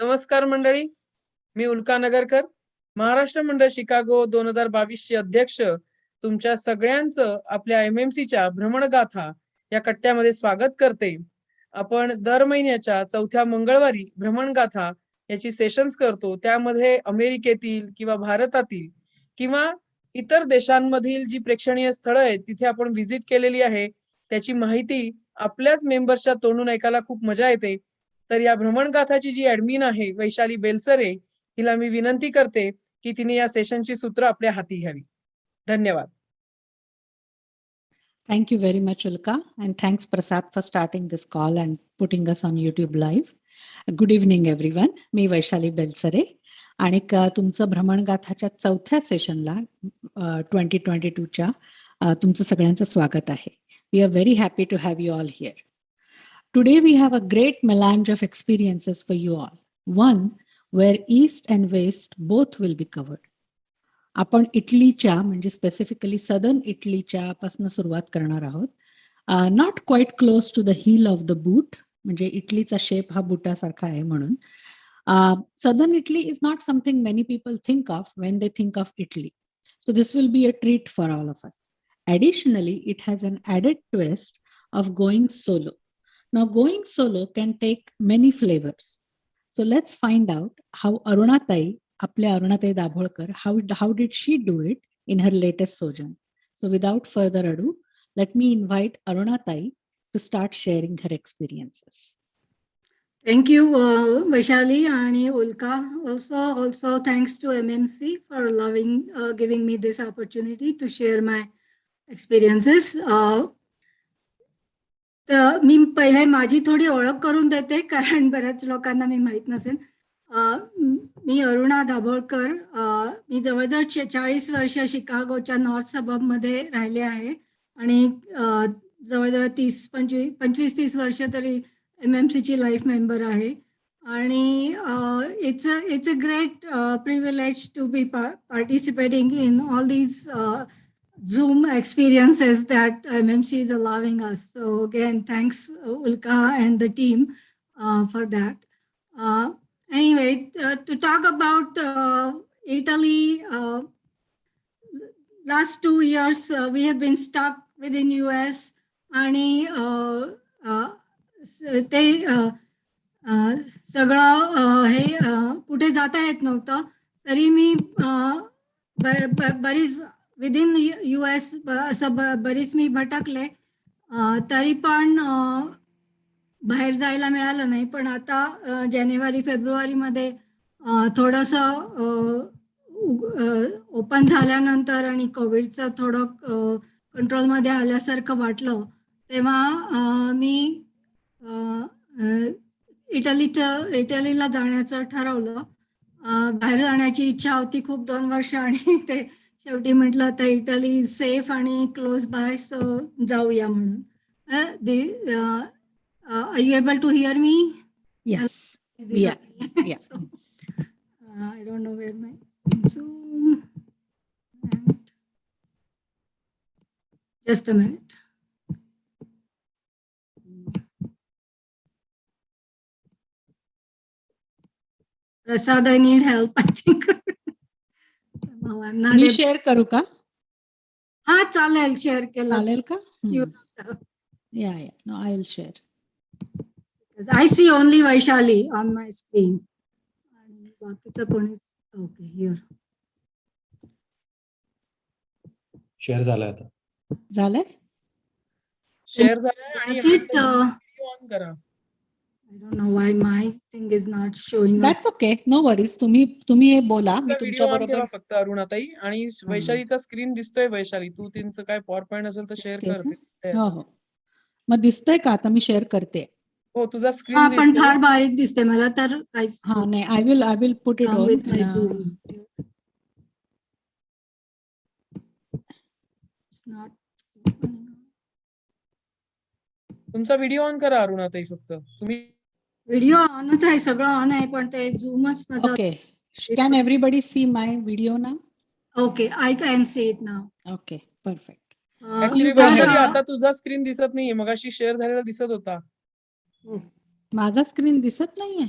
नमस्कार मंडळी, मी उल्का नगरकर, महाराष्ट्र मंडळ शिकागो 2022 चे अध्यक्ष. तुमच्या सगळ्यांचं आपल्या MMCच्या भ्रमणगाथा या कट्ट्यामध्ये स्वागत करते. आपण दर महिन्याच्या चौथ्या मंगळवारी भ्रमणगाथा याची सेशन्स करतो. त्यामध्ये अमेरिकेतील किंवा भारतातील किंवा इतर देशांमधील जी प्रेक्षणीय स्थळं आहेत तिथे आपण व्हिजिट केलेली आहे त्याची माहिती आपल्याच मेंबर्सच्या तोंडून ऐकायला खूप मजा येते. तर या भ्रमणगाथाची जी ऍडमिन आहे वैशाली बेलसरे, हिला मी विनंती करते की तिने या सेशनची सूत्र आपल्या हाती घ्यावी. धन्यवाद. Thank you very much, Ulka, and thanks Prasad for starting this call and putting us on YouTube live. Good evening, everyone. मी वैशाली बेलसरे आणि तुमचं भ्रमणगाथाच्या चौथ्या सेशनला 2022च्या तुमचं सगळ्यांचं स्वागत आहे. We are very happy to have you all here. Today we have a great melange of experiences for you all. One where East and West both will be covered. आपण इटलीच्या म्हणजे स्पेसिफिकली सदर्न इटलीच्या पासून सुरुवात करणार आहोत. Not quite close to the heel of the boot, म्हणजे इटलीचा शेप हा बुटासारखा आहे म्हणून. Southern Italy is not something many people think of when they think of Italy. So this will be a treat for all of us. Additionally, it has an added twist of going solo. Now, going solo can take many flavors. So let's find out how Arunatai, आपल्या Arunatai Dabholkar, how did she do it in her latest sojourn. So without further ado, let me invite Arunatai to start sharing her experiences. Thank you, Vaishali and Ulka. Also thanks to MMC for giving me this opportunity to share my experiences. तर मी पहिले माझी थोडी ओळख करून देते कारण बऱ्याच लोकांना मी माहित नसेल. मी अरुणा दाभोळकर. मी जवळजवळ 40 वर्ष शिकागोच्या नॉर्थ सबअबमध्ये राहिले आहे आणि जवळजवळ 25-30 वर्ष तरी MMC ची लाईफ मेंबर आहे. आणि it's a great privilege to be participating in all these Zoom experiences that MMC is allowing us. So again, thanks Ulka and the team for that. Anyway, to talk about Italy, last 2 years we have been stuck within US आणि ते सगळं हे कुठे जाता येत नव्हतं. तरी मी बरीच विदिन US असं बरीच मी भटकले, तरी पण बाहेर जायला मिळालं नाही. पण आता जानेवारी-फेब्रुवारीमध्ये थोडंसं ओपन झाल्यानंतर आणि कोविडचं थोडं कंट्रोलमध्ये आल्यासारखं वाटलं, तेव्हा मी इटलीला जाण्याचं ठरवलं. बाहेर जाण्याची इच्छा होती खूप 2 वर्ष आणि ते शेवटी म्हटलं आता इटली इज सेफ आणि क्लोज बाय, सो जाऊया म्हणून. Are you able to hear me? Yes. Yeah. So, I don't know where my Zoom. Just a minute. Prasad, I need help, I think. मी शेअर करू का? हा चालेल, share केलं चालेल का? Yeah no, I will share. I see only Vaishali on my screen. आणि बाकीचं कोणीच. Okay, here. शेअर झालाय आता. झालंय? शेअर झालाय आणि ऑन करा. I don't know why my thing is not showing up. That's okay, no worries. तुम्ही हे बोला, मी तुमच्या बरोबर. फक्त अरुणाताई आणि वैशालीचा स्क्रीन दिसतोय. वैशाली, तू तिचं काय पॉवर पॉइंट असेल तर शेअर कर. हो, मग दिसतंय का? आता मी शेअर करते. हो, तुझा स्क्रीन पण फार बारीक दिसते मला तर काहीच. हा नाही, I will put it on. तुमचा व्हिडिओ ऑन करा अरुणाताई. फक्त तुम्ही व्हिडिओ ऑनच आहे, सगळं ऑन आहे, पण ते झूमच माझं. Okay, can everybody see my video now? Okay, I can see it now. Okay, perfect. Actually Vaishali आता तुझा स्क्रीन दिसत नाहीये, मगाशी शेअर झालेला दिसत होता. माझा स्क्रीन दिसत नाहीये.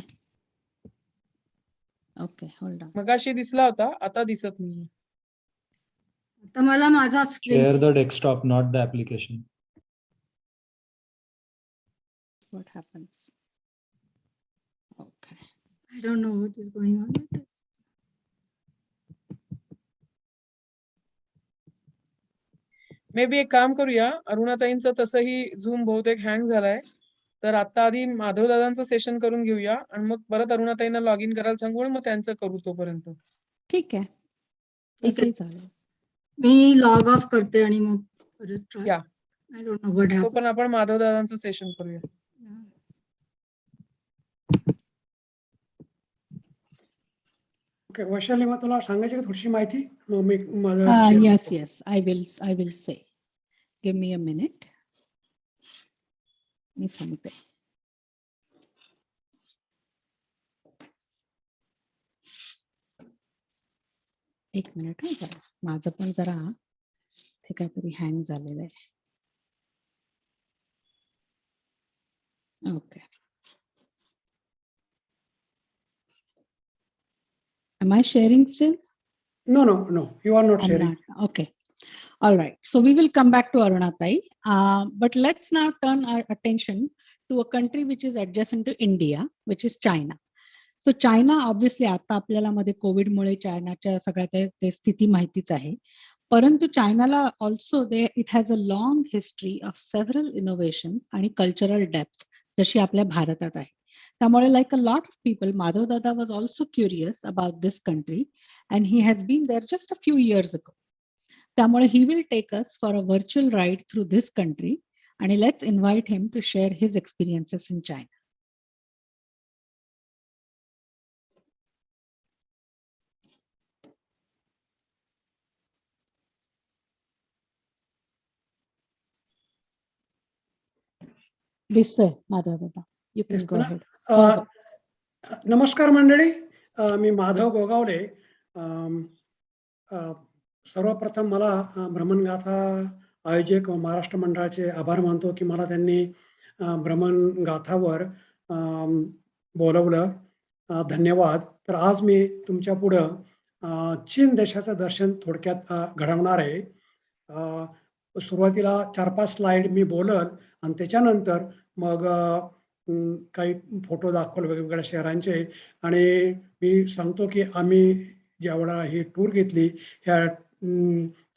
Okay, hold on. मगाशी दिसला होता, आता दिसत नाहीये. आता मला माझा screen Share the desktop, not the application. What happens? Okay. I don't know what is going on with this. May be एक काम करूया, अरुणाताईंचं तसंही झूम बहुतेक हँग झालाय, तर आता आधी माधव दादांचं सेशन करून घेऊया आणि मग परत अरुणाताईंना लॉग इन करायला सांगू आणि मग त्यांचं करू तोपर्यंत. ठीक आहे. ठीक आहे. तसंही चालेल. मी लॉग ऑफ करते आणि मग परत ट्राय. या. आय डोंट नो व्हॉट तो हॅपन. पण आपण माधव दादांचं सेशन करूया. ओके, वैशाली, मग तुला सांगायची का थोडीशी माहिती? मग मी माझं share Yes, करतो. yes. I will say. Give me a minute. मी सांगते. एक मिनिट हा जरा. माझं पण जरा ते काहीतरी हँग झालेलं आहे. Okay. Am I sharing still? No, you are not I'm sharing. not. Okay. All right. So we will come back to Arunatai. But let's now turn our attention to a country which is adjacent to India, which is China. So China, obviously, आता आपल्याला मध्ये कोविडमुळे चायनाच्या सगळ्या ते स्थिती माहितीच आहे. परंतु चायनाला also it has a long history of several innovations आणि कल्चरल डेप्थ जशी आपल्या भारतात आहे. त्यामुळे like a lot of people, Madhav Dada was also curious about this country and he has been there just a few years ago. त्यामुळे he will take us for a virtual ride through this country आणि let's invite him to share his experiences in China. दिसतंय माधव दादा. You can दिसतं go ना? ahead. नमस्कार मंडळी, मी माधव गोगावले. सर्वप्रथम मला भ्रमण गाथा आयोजक व महाराष्ट्र मंडळाचे आभार मानतो की मला त्यांनी भ्रमण गाथावर बोलवलं. धन्यवाद. तर आज मी तुमच्या पुढं चीन देशाचं दर्शन थोडक्यात घडवणार आहे. सुरुवातीला 4-5 स्लाइड मी बोलल आणि त्याच्यानंतर मग काही फोटो दाखवले वेगवेगळ्या शहरांचे आणि मी सांगतो की आम्ही जेवढा ही टूर घेतली ह्या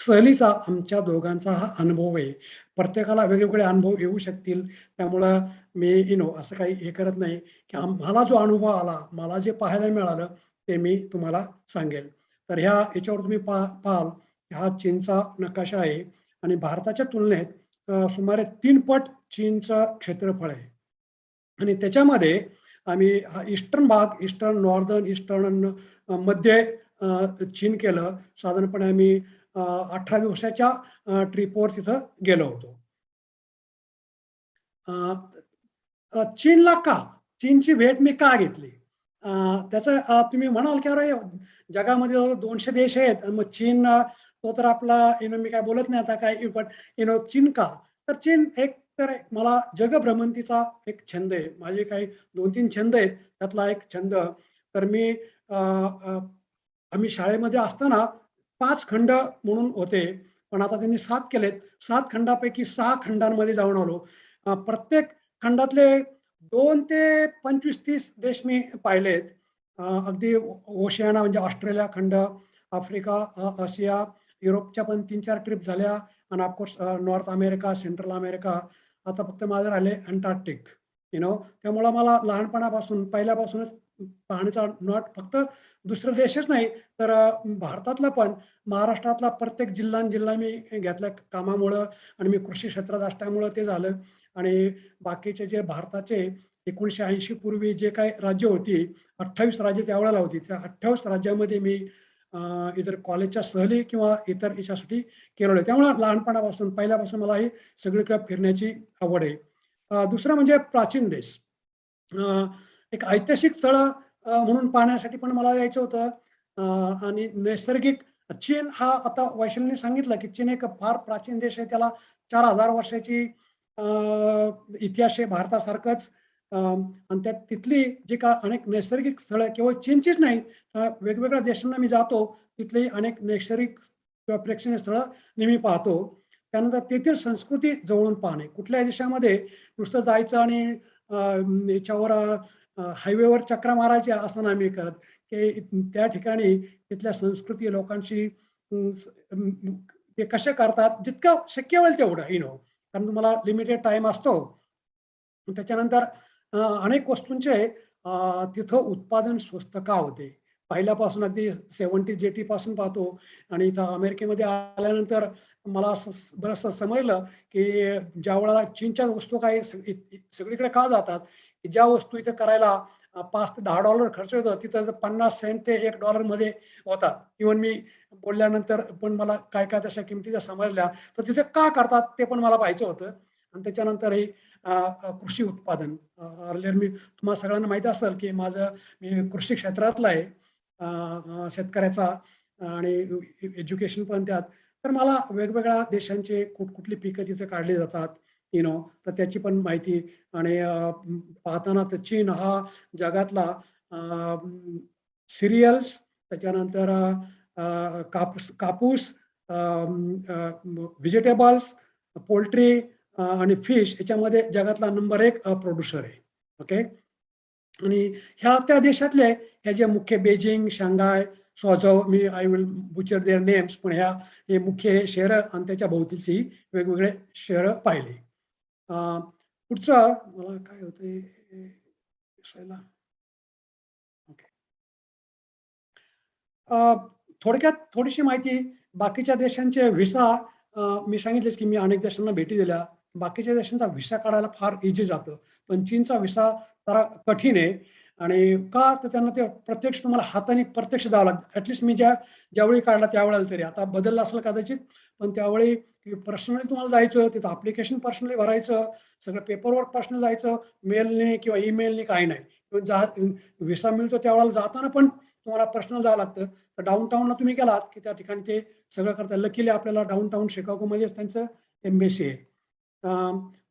सहलीचा आमच्या दोघांचा हा अनुभव आहे. प्रत्येकाला वेगवेगळे अनुभव येऊ शकतील, त्यामुळं मी असं काही हे करत नाही की मला जो अनुभव आला, मला जे पाहायला मिळालं ते मी तुम्हाला सांगेल. तर याच्यावर तुम्ही पाहाल हा चीनचा नकाशा आहे आणि भारताच्या तुलनेत सुमारे 3 पट चीनचं क्षेत्रफळ आहे आणि त्याच्यामध्ये आम्ही हा ईस्टर्न भाग, ईस्टर्न, नॉर्दर्न, ईस्टर्न मध्ये चीन केलं. साधारणपणे आम्ही 18 दिवसाच्या ट्रिपवर तिथं गेलो होतो. चीनला का? चीनची भेट मी का घेतली? त्याचं तुम्ही म्हणाल की अरे जगामध्ये जवळ 200 देश आहेत, मग चीन तो तर आपला मी काय बोलत नाही आता काय, पण चीन का? तर चीन एक तर मला जगभ्रमंतीचा एक छंद आहे. माझे काही 2-3 छंद आहेत, त्यातला एक छंद. तर मी आम्ही शाळेमध्ये असताना 5 खंड म्हणून होते, पण आता त्यांनी 7 केलेत. 7 खंडापैकी 6 खंडांमध्ये जाऊन आलो. प्रत्येक खंडातले 2 ते 25-30 देश मी पाहिलेत. अगदी ओशियाना म्हणजे ऑस्ट्रेलिया खंड, आफ्रिका, आशिया, युरोपच्या पण 3-4 ट्रिप झाल्या आणि of course north America, central America. आता फक्त माझं राहिले अंटार्क्टिक. त्यामुळं मला लहानपणापासून पहिल्यापासूनच पाहण्याचा नॉट फक्त दुसरे देशच नाही तर भारतातला पण महाराष्ट्रातला प्रत्येक जिल्हा मी घेतला कामामुळं आणि मी कृषी क्षेत्रात असल्यामुळं ते झालं. आणि बाकीचे जे भारताचे 1980 पूर्वी जे काही राज्य होती, 28 राज्य त्यावेळेला होती, त्या 28 राज्यामध्ये मी इतर कॉलेजच्या सहली किंवा इतर याच्यासाठी केलेलं आहे. त्यामुळे लहानपणापासून पहिल्यापासून मला ही सगळीकडे फिरण्याची आवड आहे. दुसरं म्हणजे प्राचीन देश, एक ऐतिहासिक स्थळ म्हणून पाहण्यासाठी पण मला यायचं होतं. आणि नैसर्गिक चीन हा आता वैशालीने सांगितलं की चीन एक फार प्राचीन देश आहे, त्याला 4000 वर्षाची इतिहास आहे भारतासारखंच. आणि त्यात तिथली जी का अनेक नैसर्गिक स्थळं केवळ चीनचीच नाही, वेगवेगळ्या देशांना मी जातो, तिथली अनेक नैसर्गिक किंवा प्रेक्षणीय स्थळं नेहमी पाहतो. त्यानंतर तेथील संस्कृती जवळून पाहणे. कुठल्याही देशामध्ये नुसतं जायचं आणि याच्यावर हायवेवर चक्रा मारायच्या असं नाही मी करत, की त्या ठिकाणी तिथल्या संस्कृती लोकांशी ते कसे करतात, जितकं शक्य होईल तेवढं कारण तुम्हाला लिमिटेड टाइम असतो. त्याच्यानंतर अनेक वस्तूंचे तिथं उत्पादन स्वस्त का होते. पहिल्यापासून अगदी 70s 80s पासून पाहतो आणि इथं अमेरिकेमध्ये आल्यानंतर मला असं बरंचसं समजलं, की ज्या वेळेला चीनच्या वस्तू काही सगळीकडे का जातात, की ज्या वस्तू इथे करायला $5 ते $10 खर्च होतो, तिथं 50 सेंट ते $1 मध्ये होतात. इव्हन मी बोलल्यानंतर पण मला काय काय तशा किमती जर समजल्या, तर तिथे का करतात ते पण मला पाहायचं होतं. आणि त्याच्यानंतर ही कृषी उत्पादन. अर्लियर तुम्हाला सगळ्यांना माहिती असेल, की मी कृषी क्षेत्रातला आहे, शेतकऱ्याचा आणि एज्युकेशन पण त्यात. तर मला वेगवेगळ्या देशांचे कुठली पिकं तिथे काढली जातात, तर त्याची पण माहिती. आणि पाहताना तर चीन हा जगातला सिरियल्स, त्याच्यानंतर कापूस, व्हेजिटेबल्स, पोल्ट्री आणि फिश याच्यामध्ये जगातला नंबर 1 प्रोड्युसर आहे. ओके. आणि ह्या त्या देशातले ह्या जे मुख्य Beijing, Shanghai, Suzhou, I will butcher their names, पण हे मुख्य शहर आणि त्याच्या भोवतीची वेगवेगळे शहर पाहिले. पुढचं मला काय होते ओके. थोडक्यात थोडीशी माहिती. बाकीच्या देशांचे व्हिसा मी सांगितलेच, की मी अनेक देशांना भेटी दिल्या. बाकीच्या देशांचा व्हिसा काढायला फार इझी जातं, पण चीनचा व्हिसा जरा कठीण आहे. आणि का तर त्यांना ते प्रत्यक्ष तुम्हाला हाताने प्रत्यक्ष जावं लागतं. ऍटलिस्ट मी ज्यावेळी काढला त्यावेळेला तरी, आता बदललं असेल कदाचित, पण त्यावेळी पर्सनली तुम्हाला जायचं, तिथं अप्लिकेशन पर्सनली भरायचं, सगळं पेपरवर्क पर्सनली जायचं, मेलने किंवा ईमेलने काही नाही. व्हिसा मिळतो त्यावेळेला जाताना पण तुम्हाला पर्सनल जावं लागतं. तर डाऊनटाऊनला तुम्ही गेलात की त्या ठिकाणी ते सगळं करतात. लकीली आपल्याला डाऊनटाऊन शिकागोमध्येच त्यांचं एम्बेसी आहे.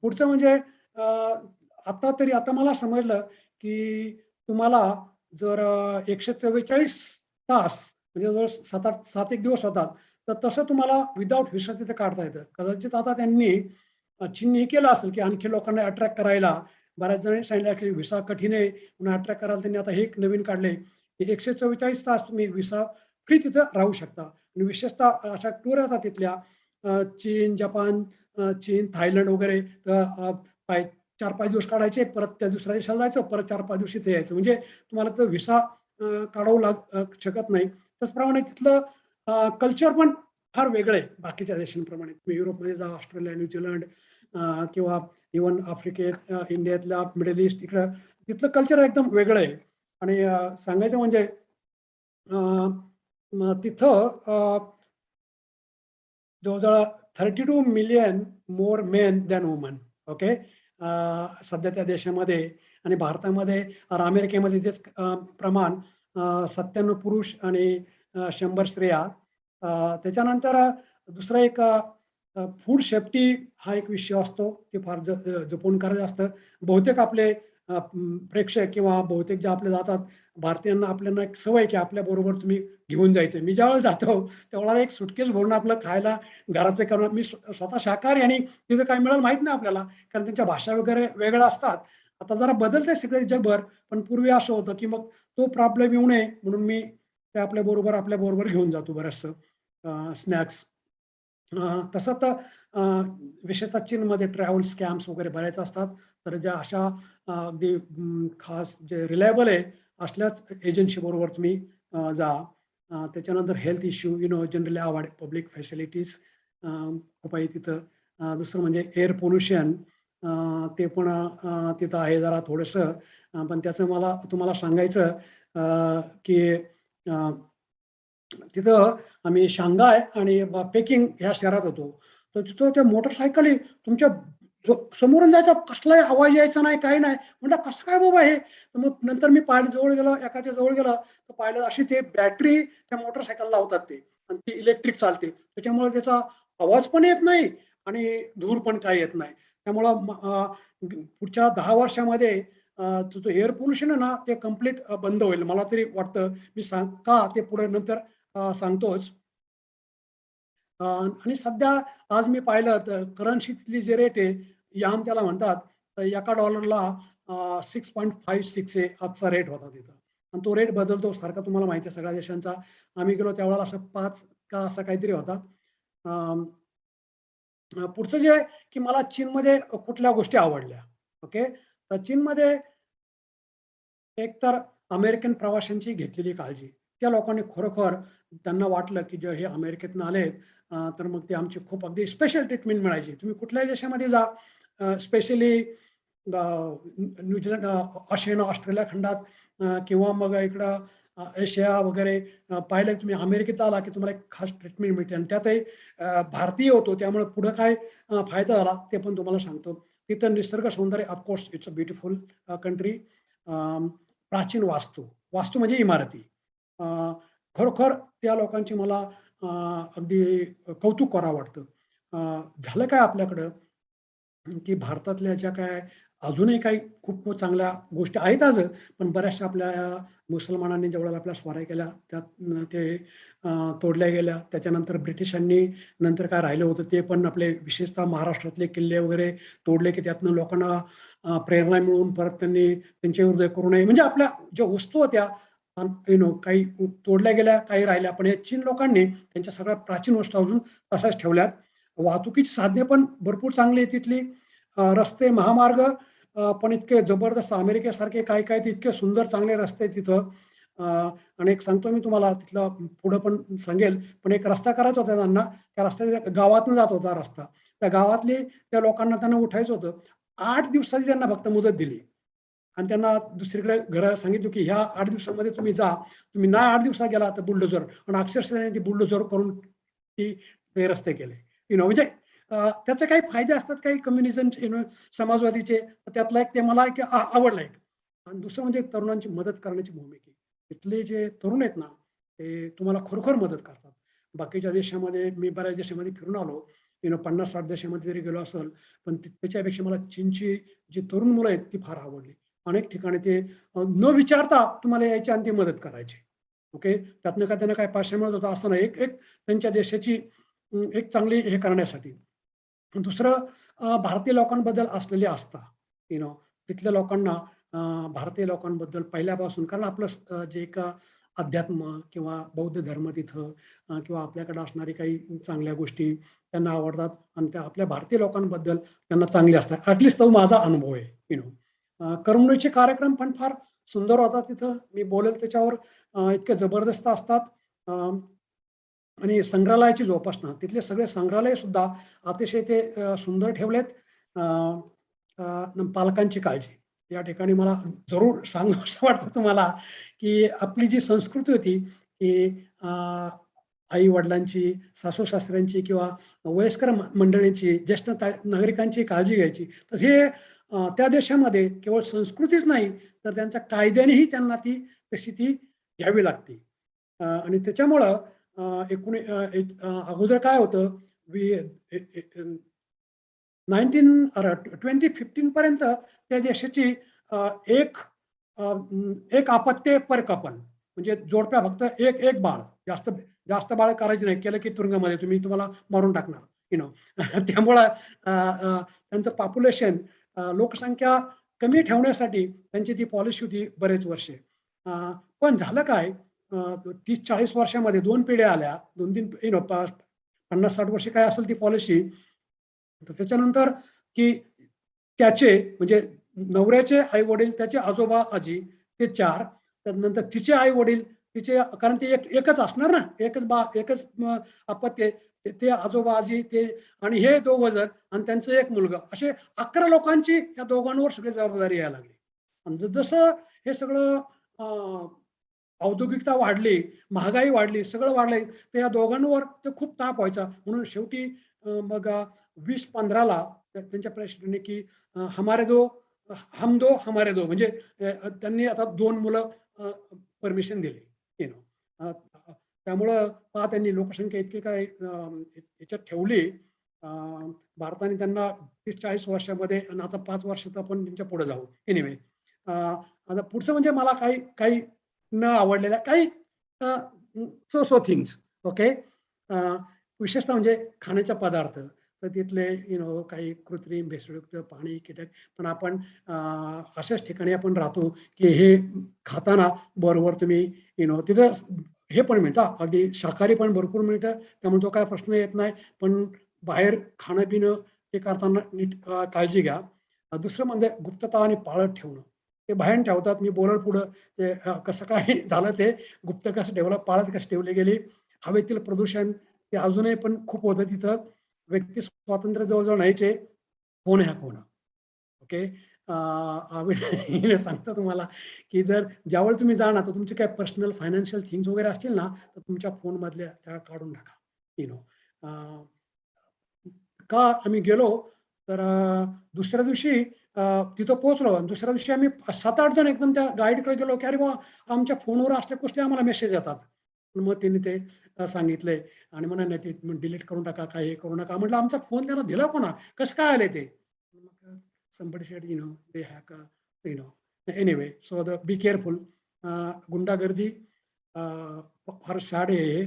पुढचं म्हणजे आता मला समजलं, की तुम्हाला जर 144 तास म्हणजे जवळ 7 एक दिवस होतात, तर तसं तुम्हाला विदाऊट व्हिसा तिथे काढता येतं. कदाचित आता त्यांनी चीनने हे केलं असेल, की आणखी लोकांना अट्रॅक्ट करायला. बऱ्याच जणांनी सांगितलं, की व्हिसा कठीण आहे म्हणून अट्रॅक्ट करायला त्यांनी आता हे एक नवीन काढले, की 144 तास तुम्ही व्हिसा फ्री तिथं राहू शकता. आणि विशेषतः अशा टूर येतात तिथल्या चीन, जपान, चीन, थायलंड वगैरे. तर 4-5 दिवस काढायचे, परत त्या दुसऱ्या देशाला जायचं, परत 4-5 दिवशी इथे यायचं. म्हणजे तुम्हाला तर व्हिसा काढावं शकत नाही. त्याचप्रमाणे तिथलं कल्चर पण फार वेगळं आहे बाकीच्या देशांप्रमाणे. तुम्ही युरोपमध्ये जा, ऑस्ट्रेलिया, न्यूझीलंड किंवा इव्हन आफ्रिकेत, इंडियातल्या, मिडल ईस्ट इकडं तिथलं कल्चर एकदम वेगळं आहे. आणि सांगायचं म्हणजे तिथं जवळजवळ 32 मिलियन मोर मेन दॅन वुमन. ओके. सध्या त्या देशामध्ये. आणि भारतामध्ये अमेरिकेमध्ये तेच प्रमाण 97 पुरुष आणि 100 स्त्रिया. त्याच्यानंतर दुसरा एक फूड सेफ्टी हा एक विषय असतो, ते फार जपून करायचं असतं. बहुतेक आपले प्रेक्षक किंवा बहुतेक जे आपले जातात भारतीयांना, आपल्याला एक सवय, की आपल्या बरोबर तुम्ही घेऊन जायचं. मी ज्यावेळेला जातो त्यावेळेला एक सुटकेस भरून आपलं खायला घरातले करून, मी स्वतः शाकाहारी आणि तिथं काय मिळेल माहित नाही आपल्याला, कारण त्यांच्या भाषा वगैरे वेगळ्या असतात. आता जरा बदलते सगळे जगभर, पण पूर्वी असं होतं, की मग तो प्रॉब्लेम येऊ नये म्हणून मी ते आपल्या बरोबर घेऊन जातो बरंचसं स्नॅक्स. तसं तर विशेषतः चीनमध्ये ट्रॅव्हल स्कॅम्स वगैरे बरेच असतात. तर ज्या अशा अगदी खास जे रिलायबल आहे असल्याच एजन्सी बरोबर तुम्ही जा. त्याच्यानंतर health issue generally avoid public facilities खूप आहे तिथं. दुसरं म्हणजे एअर पोल्युशन, ते पण तिथं आहे जरा थोडंसं. पण त्याचं मला तुम्हाला सांगायचं की तिथं आम्ही शांघाय आणि पेकिंग ह्या शहरात होतो. तर तिथं त्या मोटरसायकली तुमच्या समोरून जायचा, कसलाही आवाज यायचा नाही, काही नाही. म्हटलं कसं काय बाबा हे. तर मग नंतर मी पाहिलं, जवळ गेलो, एखाद्या जवळ गेलं तर पाहिलं अशी ते बॅटरी त्या मोटरसायकल लावतात ते, आणि ती इलेक्ट्रिक चालते. त्याच्यामुळे त्याचा आवाज पण येत नाही आणि धूर पण काही येत नाही. त्यामुळं पुढच्या 10 वर्षामध्ये तो एअर पोल्युशन आहे ना ते कम्प्लीट बंद होईल मला तरी वाटतं. मी का ते पुढे नंतर सांगतोच. आणि सध्या आज मी पाहिलं तर करन्सीतली जे रेट आहे यान त्याला म्हणतात, तर एका डॉलरला 6.56 आहे आजचा रेट होता तिथं. आणि तो रेट बदलतो सारखा, तुम्हाला माहिती आहे सगळ्या देशांचा. आम्ही गेलो त्यावेळेला असं 5 का असं काहीतरी होता. पुढचं जे आहे की मला चीनमध्ये कुठल्या गोष्टी आवडल्या. ओके, तर चीनमध्ये एकतर अमेरिकन प्रवाशांची घेतलेली काळजी. त्या लोकांनी खरोखर त्यांना वाटलं की जे हे अमेरिकेतनं आलेत तर मग ते आमची खूप अगदी स्पेशल ट्रीटमेंट मिळायची. तुम्ही कुठल्याही देशामध्ये जा, स्पेशली न्यूझीलंड, ऑस्ट्रेलिया, ऑस्ट्रेलिया खंडात किंवा मग इकडं एशिया वगैरे पाहिलं तुम्ही, अमेरिकेत आला की तुम्हाला एक खास ट्रीटमेंट मिळते. आणि त्यातही भारतीय होतो त्यामुळे पुढं काय फायदा झाला ते पण तुम्हाला सांगतो. तिथं निसर्ग सौंदर्य, of course it's a beautiful country. प्राचीन वास्तू म्हणजे इमारती. खरोखर त्या लोकांची मला अगदी कौतुक करावं वाटतं. झालं काय आपल्याकडं की भारतातल्या ज्या काय अजूनही काही खूप चांगल्या गोष्टी आहेत आज, पण बऱ्याचशा आपल्या मुसलमानांनी जेवढ्या आपल्या स्वाऱ्या केल्या त्यात ते तोडल्या गेल्या. त्याच्यानंतर ब्रिटिशांनी नंतर काय राहिलं होतं ते पण आपले विशेषतः महाराष्ट्रातले किल्ले वगैरे तोडले की त्यातनं लोकांना प्रेरणा मिळून परत त्यांनी त्यांच्या विरुद्ध करू नये. म्हणजे आपल्या ज्या वस्तू होत्या काही तोडल्या गेल्या, काही राहिल्या, पण या चीन लोकांनी त्यांच्या सगळ्या प्राचीन वस्तू अजून तशाच ठेवल्यात. वाहतुकीची साधने पण भरपूर चांगली आहे तिथली. रस्ते, महामार्ग पण इतके जबरदस्त, अमेरिकेसारखे काय इतके सुंदर चांगले रस्ते तिथं. आणि एक सांगतो मी तुम्हाला, तिथलं पुढं पण सांगेल, पण एक रस्ता करायचा होता त्यांना. त्या रस्त्याच्या गावातून जात होता रस्ता. त्या गावातली त्या लोकांना त्यांना उठायचं होतं. 8 दिवसाची त्यांना फक्त मुदत दिली आणि त्यांना दुसरीकडे घरं सांगितलं की ह्या 8 दिवसामध्ये तुम्ही जा. तुम्ही नाही 8 दिवसात गेला तर बुलडोझर. आणि अक्षरशः त्यांनी ती बुलडोझर करून ते रस्ते केले. म्हणजे त्याचे काही फायदे असतात, काही कम्युनिझम समाजवादीचे. त्यातला एक ते मला एक आवडला एक. आणि दुसरं म्हणजे तरुणांची मदत करण्याची भूमिका. इथले जे तरुण आहेत ना ते तुम्हाला खरोखर मदत करतात. बाकीच्या देशामध्ये मी बऱ्याच देशामध्ये फिरून आलो, 50-60 देशामध्ये जरी गेलो असेल, पण त्याच्यापेक्षा मला चीनची जी तरुण मुलं आहेत ती फार आवडली. अनेक ठिकाणी ते न विचारता तुम्हाला यायची आणि ती मदत करायची. ओके, त्यातनं काय त्यांना काय पैसे मिळत होता असं नाही, एक त्यांच्या देशाची एक चांगली हे करण्यासाठी. दुसरं भारतीय लोकांबद्दल असलेली आस्था. तिथल्या लोकांना भारतीय लोकांबद्दल पहिल्यापासून, कारण आपलं जे एक अध्यात्म किंवा बौद्ध धर्म तिथं किंवा आपल्याकडे असणारी काही चांगल्या गोष्टी त्यांना आवडतात आणि त्या आपल्या भारतीय लोकांबद्दल त्यांना चांगले असतात. ॲटलिस्ट तो माझा अनुभव आहे. करमणुकीचे कार्यक्रम पण फार सुंदर होतात तिथं. मी बोलेल त्याच्यावर. इतके जबरदस्त असतात. आणि संग्रहालयाची जोपासना, तिथले सगळे संग्रहालय सुद्धा अतिशय ते सुंदर ठेवलेत. पालकांची काळजी या ठिकाणी मला जरूर सांगावंसं वाटतं तुम्हाला की आपली जी संस्कृती होती की आई वडिलांची, सासू सासऱ्यांची किंवा वयस्कर मंडळींची, ज्येष्ठ नागरिकांची काळजी घ्यायची. तर हे त्या देशामध्ये केवळ संस्कृतीच नाही तर त्यांच्या कायद्यानेही त्यांना ती तशी ती घ्यावी लागते. आणि त्याच्यामुळं अगोदर काय होतं, 2015 पर्यंत त्या देशाची एक अपत्य पर कपल, म्हणजे जोडप्या फक्त एक बाळ, जास्त बाळ करायची नाही. केलं की तुरुंगामध्ये तुम्हाला मारून टाकणार. त्यामुळं त्यांचं पॉप्युलेशन, लोकसंख्या कमी ठेवण्यासाठी त्यांची ती पॉलिसी होती बरेच वर्षे. पण झालं काय, 30-40 वर्षामध्ये 2 पिढ्या आल्या, 2-3 50-60 वर्षे काय असेल ती पॉलिसी. तर त्याच्यानंतर की त्याचे म्हणजे नवऱ्याचे आई वडील, त्याचे आजोबा आजी, ते 4. त्यानंतर तिचे आई वडील, तिचे, कारण ते एकच असणार ना, एकच अपत्य, ते आजोबा आजी ते आणि हे दोघं जण आणि त्यांचं एक मुलगा, असे 11 लोकांची त्या दोघांवर सगळी जबाबदारी यायला लागली. आणि जसं हे सगळं औद्योगिकता वाढली, महागाई वाढली, सगळं वाढलंय, तर या दोघांवर ते खूप ताप व्हायचा. म्हणून शेवटी मग 2015ला त्यांच्या प्रेसिडेंटने की हम दो हमारे दो, म्हणजे त्यांनी आता 2 मुलं परमिशन दिली. त्यामुळं त्यांनी लोकसंख्या इतकी काय याच्यात ठेवली. भारताने त्यांना 30-40 वर्षामध्ये आणि आता 5 वर्षात आपण त्यांच्या पुढे जाऊ. एनिवे, आता पुढचं म्हणजे मला काही न आवडलेल्या काही सो थिंग्स. ओके. विशेषतः म्हणजे खाण्याचे पदार्थ, तर तिथले काही कृत्रिम भेसळयुक्त पाणी, कीटक. पण आपण अशाच ठिकाणी आपण राहतो की हे खाताना बरोबर तुम्ही तिथं हे पण मिळतं, अगदी शाकाहारी पण भरपूर मिळतं, त्यामुळे तो काय प्रश्न येत नाही. पण बाहेर खाणं पिणं हे करताना नीट काळजी घ्या. दुसरं म्हणजे गुप्तता आणि पाळत ठेवणं. ते बाहेर ठेवतात, मी बोलल पुढं ते कसं काय झालं, ते गुप्त कसं ठेवलं, पाळत कसं ठेवली गेली. हवेतील प्रदूषण ते अजूनही पण खूप होतं तिथं. व्यक्ती स्वातंत्र्य जवळजवळ नाहीचे. फोन हॅक होणं. ओके. आम्ही सांगतो तुम्हाला की जर ज्यावेळी तुम्ही जाणार तर तुमचे काय पर्सनल फायनान्शियल थिंग्स वगैरे असतील ना, तर तुमच्या फोन मधल्या त्या काढून टाका. का आम्ही गेलो तर दुसऱ्या दिवशी तिथं पोहोचलो आणि दुसऱ्या दिवशी आम्ही 7-8 जण एकदम त्या गाईडकडे गेलो की अरे बाबा आमच्या फोनवर असल्या गोष्टी आम्हाला मेसेज येतात. मग त्यांनी ते सांगितले आणि म्हणा नाही ते डिलीट करून टाका, काही हे करू नका. म्हटलं आमचा फोन त्यांना दिला कोणा, कसं काय आले ते. मग somebody said they hack anyway, so be careful. गुंडागर्दी फार सॅड आहे.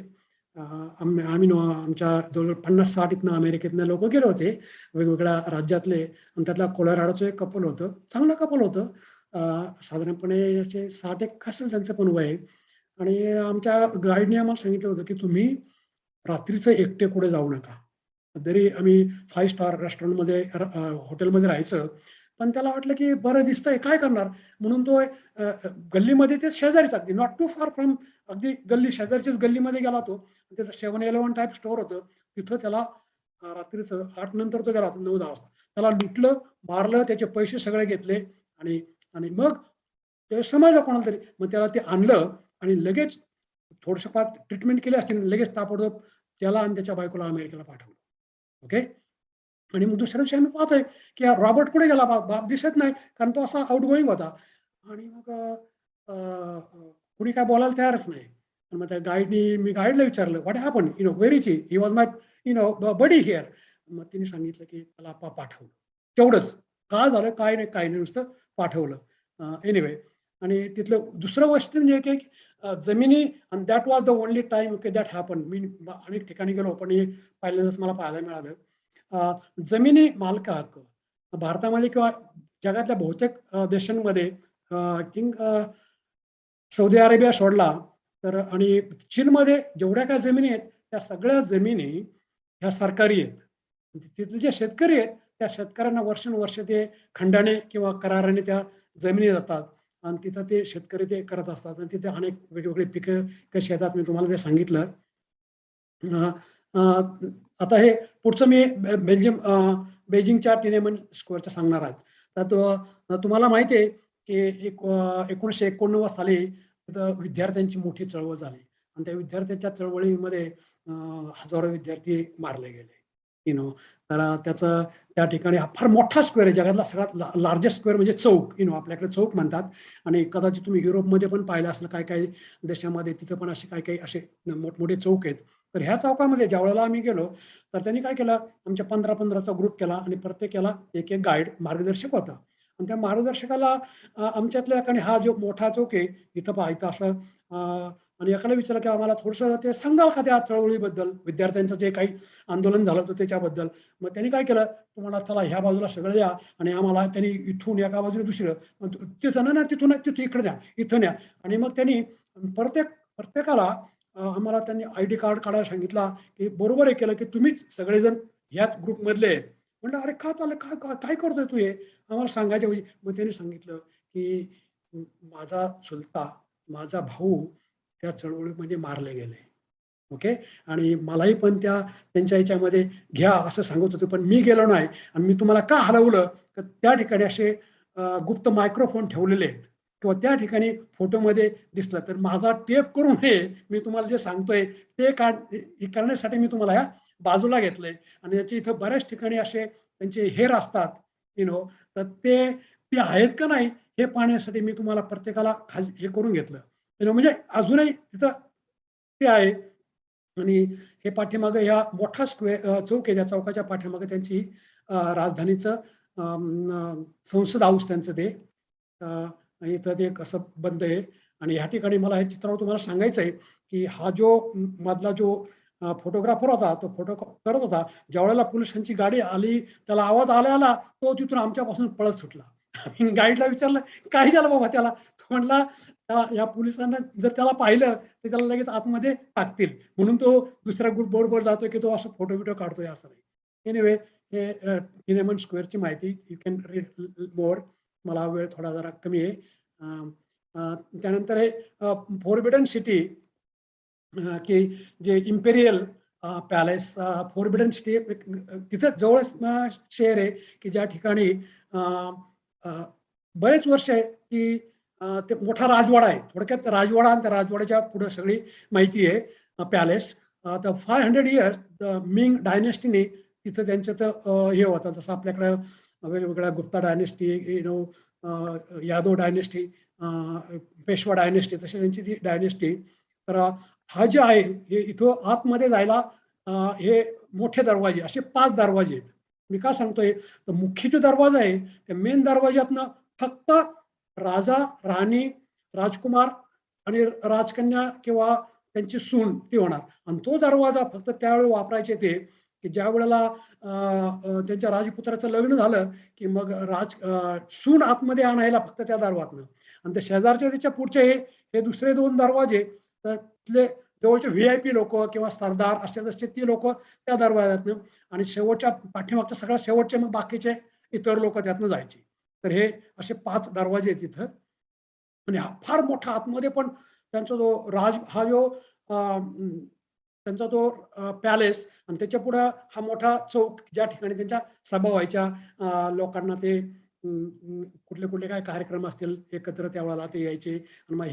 आम्ही आमच्या जवळजवळ 50-60 इथनं अमेरिकेतनं लोक गेले होते वेगवेगळ्या राज्यातले, आणि त्यातला कोलोराडोचं एक कपल होतं, चांगलं कपल होतं. साधारणपणे असे 60 असेल त्यांचं पण वय. आणि आमच्या गाईडने आम्हाला सांगितलं होतं की तुम्ही रात्रीचं एकटे कुठे जाऊ नका. जरी आम्ही 5 स्टार रेस्टॉरंटमध्ये हॉटेलमध्ये राहायचं, पण त्याला वाटलं की बरं दिसतंय, काय करणार म्हणून तो गल्लीमध्ये ते शेजारीच अगदी नॉट टू फार फ्रॉम, अगदी गल्ली शेजारच्याच गल्लीमध्ये गेला तो. त्याचं 7-11 टाईप स्टोअर होतं. तिथं त्याला रात्रीचं 8 नंतर तो गेला होता, 9-10 वाजता. त्याला लुटलं, मारलं, त्याचे पैसे सगळे घेतले आणि आणि मग ते समजलं कोणाला तरी. मग त्याला ते आणलं आणि लगेच थोडंसं फार ट्रीटमेंट केली असतील, लगेच ताबडतोब त्याला आणि त्याच्या बायकोला अमेरिकेला पाठवलं. ओके. आणि मग दुसऱ्या दिवशी आम्ही पाहतोय की रॉबर्ट कुठे गेला, बाप दिसत नाही, कारण तो असा आउट गोईंग होता. आणि मग कुणी काय बोलायला तयारच नाही. मग त्या मी गाईडला विचारलं what happen, where is he was my buddy here. मग तिने सांगितलं की त्याला पाठवलं. तेवढंच. का झालं काय नाही नुसतं पाठवलं. एनिवे. आणि तिथलं दुसरं गोष्ट म्हणजे की जमिनी, आणि that was the only time okay that happen. मी अनेक ठिकाणी गेलो पण हे पहिल्यांदाच मला पाहायला मिळालं. जमिनी मालक हक्क भारतामध्ये किंवा जगातल्या बहुतेक देशांमध्ये आय थिंक सौदी अरेबिया सोडला तर, आणि चीनमध्ये जेवढ्या काय जमिनी आहेत त्या सगळ्या जमिनी ह्या सरकारी आहेत. तिथले जे शेतकरी आहेत त्या शेतकऱ्यांना वर्षानुवर्ष ते खंडाने किंवा कराराने त्या जमिनी जातात आणि तिथं ते शेतकरी ते करत असतात आणि तिथे अनेक वेगवेगळी पिकं कशी येतात मी तुम्हाला ते सांगितलं. आता हे पुढचं मी बेजिंगच्या टिनेमन स्क्वेअरचं सांगणार आहे. तर तुम्हाला माहिती आहे की 1989 साली विद्यार्थ्यांची मोठी चळवळ झाली आणि त्या विद्यार्थ्यांच्या चळवळीमध्ये हजारो विद्यार्थी मारले गेले. तर त्याचं त्या ठिकाणी फार मोठा स्क्वेअर आहे, जगातला सगळ्यात लार्जेस्ट स्क्वेअर म्हणजे चौक. आपल्याकडे चौक म्हणतात आणि कदाचित तुम्ही युरोपमध्ये पण पाहिलं असेल काही काही देशामध्ये, तिथे पण असे काही काही असे मोठमोठे चौक आहेत. तर ह्या चौकामध्ये ज्या वेळेला आम्ही गेलो तर त्यांनी काय केलं, आमच्या 15-15चा ग्रुप केला आणि प्रत्येकाला एक गाईड मार्गदर्शक होता. आणि त्या मार्गदर्शकाला आमच्यातल्या एकाने हा जो मोठा चौक आहे इथं पाहायचं असं आणि एकाला विचारलं की आम्हाला थोडंसं ते सांगाल का त्या चळवळीबद्दल, विद्यार्थ्यांचं जे काही आंदोलन झालं होतं त्याच्याबद्दल. मग त्यांनी काय केलं, तुम्हाला चला ह्या बाजूला सगळं या आणि आम्हाला त्यांनी इथून एका बाजूने दुसरं तिथं ना तिथून तिथं इकडे न्या, इथं न्या. आणि मग त्यांनी प्रत्येकाला आम्हाला त्यांनी ID कार्ड काढायला सांगितला की बरोबर आहे केलं की तुम्हीच सगळेजण ह्याच ग्रुपमधले आहेत. म्हणलं अरे का चाललं, काय करतोय तू हे, आम्हाला सांगायच्या ऐवजी. मग त्यांनी सांगितलं की माझा चुलता, माझा भाऊ त्या चळवळीमध्ये मारले गेले. ओके. आणि मलाही पण त्यांच्या ह्याच्यामध्ये घ्या असं सांगत होते, पण मी गेलो नाही. आणि मी तुम्हाला का हलवलं तर त्या ठिकाणी असे गुप्त मायक्रोफोन ठेवलेले आहेत किंवा त्या ठिकाणी फोटोमध्ये दिसलं तर माझा टेप करून मी तुम्हाला जे सांगतोय ते करण्यासाठी मी तुम्हाला या बाजूला घेतलंय. आणि याच्या इथं बऱ्याच ठिकाणी असे त्यांचे हेर असतात तर ते आहेत का नाही हे पाहण्यासाठी मी तुम्हाला प्रत्येकाला हे करून घेतलं. म्हणजे अजूनही तिथं ते आहे. आणि हे पाठीमागं ह्या मोठा चौक आहे, त्या चौकाच्या पाठीमागं त्यांची राजधानीचं संसद हाऊस त्यांचं ते इथं ते कसं बंद आहे. आणि ह्या ठिकाणी मला हे चित्रावर तुम्हाला सांगायचं आहे की हा जो मधला जो फोटोग्राफर होता, तो फोटो करत होता. ज्यावेळेला पोलिसांची गाडी आली, त्याला आवाज आला तो तिथून आमच्यापासून पळत सुटला. गाईडला विचारलं, काय झालं बाबा त्याला? तो म्हटला, या पोलिसांना जर त्याला पाहिलं तर त्याला लगेच आतमध्ये टाकतील, म्हणून तो दुसऱ्या ग्रुप बरोबर जातोय की तो असं फोटो बिटो काढतोय, असं नाही. एनिवे, हे टिनेमन स्क्वेअरची माहिती यू कॅन रीड मोर. मला वेळ थोडा जरा कमी आहे. त्यानंतर हे फोरबिडन सिटी, की जे इम्पेरियल पॅलेस, फोरबिडन सिटी तिथं जवळच शहर आहे की ज्या ठिकाणी बरेच वर्ष आहे की ते मोठा राजवाडा आहे. थोडक्यात राजवाडा, आणि त्या राजवाड्याच्या पुढे सगळी माहिती आहे. पॅलेस तर 500 इयर्स मिंग डायनेस्टीने तिथं त्यांचं तर हे होतं. जसं आपल्याकडे वेगवेगळ्या Gupta dynasty, Yadav dynasty, Peshwa dynasty, तशी त्यांची ती डायनेस्टी. तर हा जे आहे हे इथं आतमध्ये जायला हे मोठे दरवाजे, असे 5 दरवाजे आहेत. मी का सांगतोय, तर मुख्य जो दरवाजा आहे त्या मेन दरवाज्यातनं फक्त राजा, राणी, राजकुमार आणि राजकन्या किंवा त्यांची सून ती होणार. आणि तो दरवाजा फक्त त्यावेळी वापरायचे ते, की ज्या वेळेला त्यांच्या राजपुत्राचं लग्न झालं की मग सून आतमध्ये आणायला फक्त त्या दरवाजातनं. आणि त्या शेजारच्या त्याच्या पुढचे हे दुसरे 2 दरवाजे, तर तिथले जवळचे VIP लोक किंवा सरदार असे ती लोक त्या दरवाज्यातनं, आणि शेवटच्या पाठीमागच्या सगळ्या शेवटचे मग बाकीचे इतर लोक त्यातनं जायचे. तर हे असे 5 दरवाजे आहेत तिथं. आणि हा फार मोठा आतमध्ये पण त्यांचा जो हा जो त्यांचा तो पॅलेस, आणि त्याच्या पुढे हा मोठा चौक, ज्या ठिकाणी त्यांच्या सभा व्हायच्या. लोकांना ते कुठले कुठले काय कार्यक्रम असतील एकत्र त्यावेळेला ते यायचे. आणि मग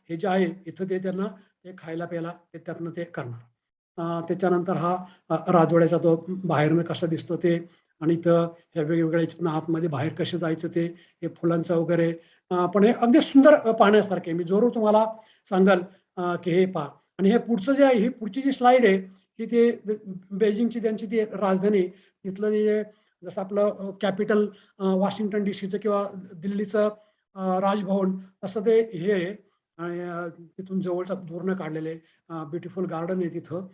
हे जे आहे इथं ते त्यांना ते खायला प्यायला ते त्यातनं ते करणार. त्याच्यानंतर हा राजवाड्याचा तो बाहेरनं कसा दिसतो ते, आणि इथं ह्या वेगवेगळ्या इथनं आतमध्ये बाहेर कसं जायचं ते, हे फुलांचं वगैरे. पण हे अगदी सुंदर पाहण्यासारखे. मी जरूर तुम्हाला सांगाल की हे पहा. आणि हे पुढचं जे आहे, ही पुढची जी स्लाइड आहे की ते बेजिंगची त्यांची ती राजधानी, तिथलं जे जसं आपलं कॅपिटल वॉशिंग्टन DC किंवा दिल्लीचं राजभवन, तसं ते हे आहे. आणि तिथून जवळचा दूरनं काढलेले ब्युटिफुल गार्डन आहे तिथं.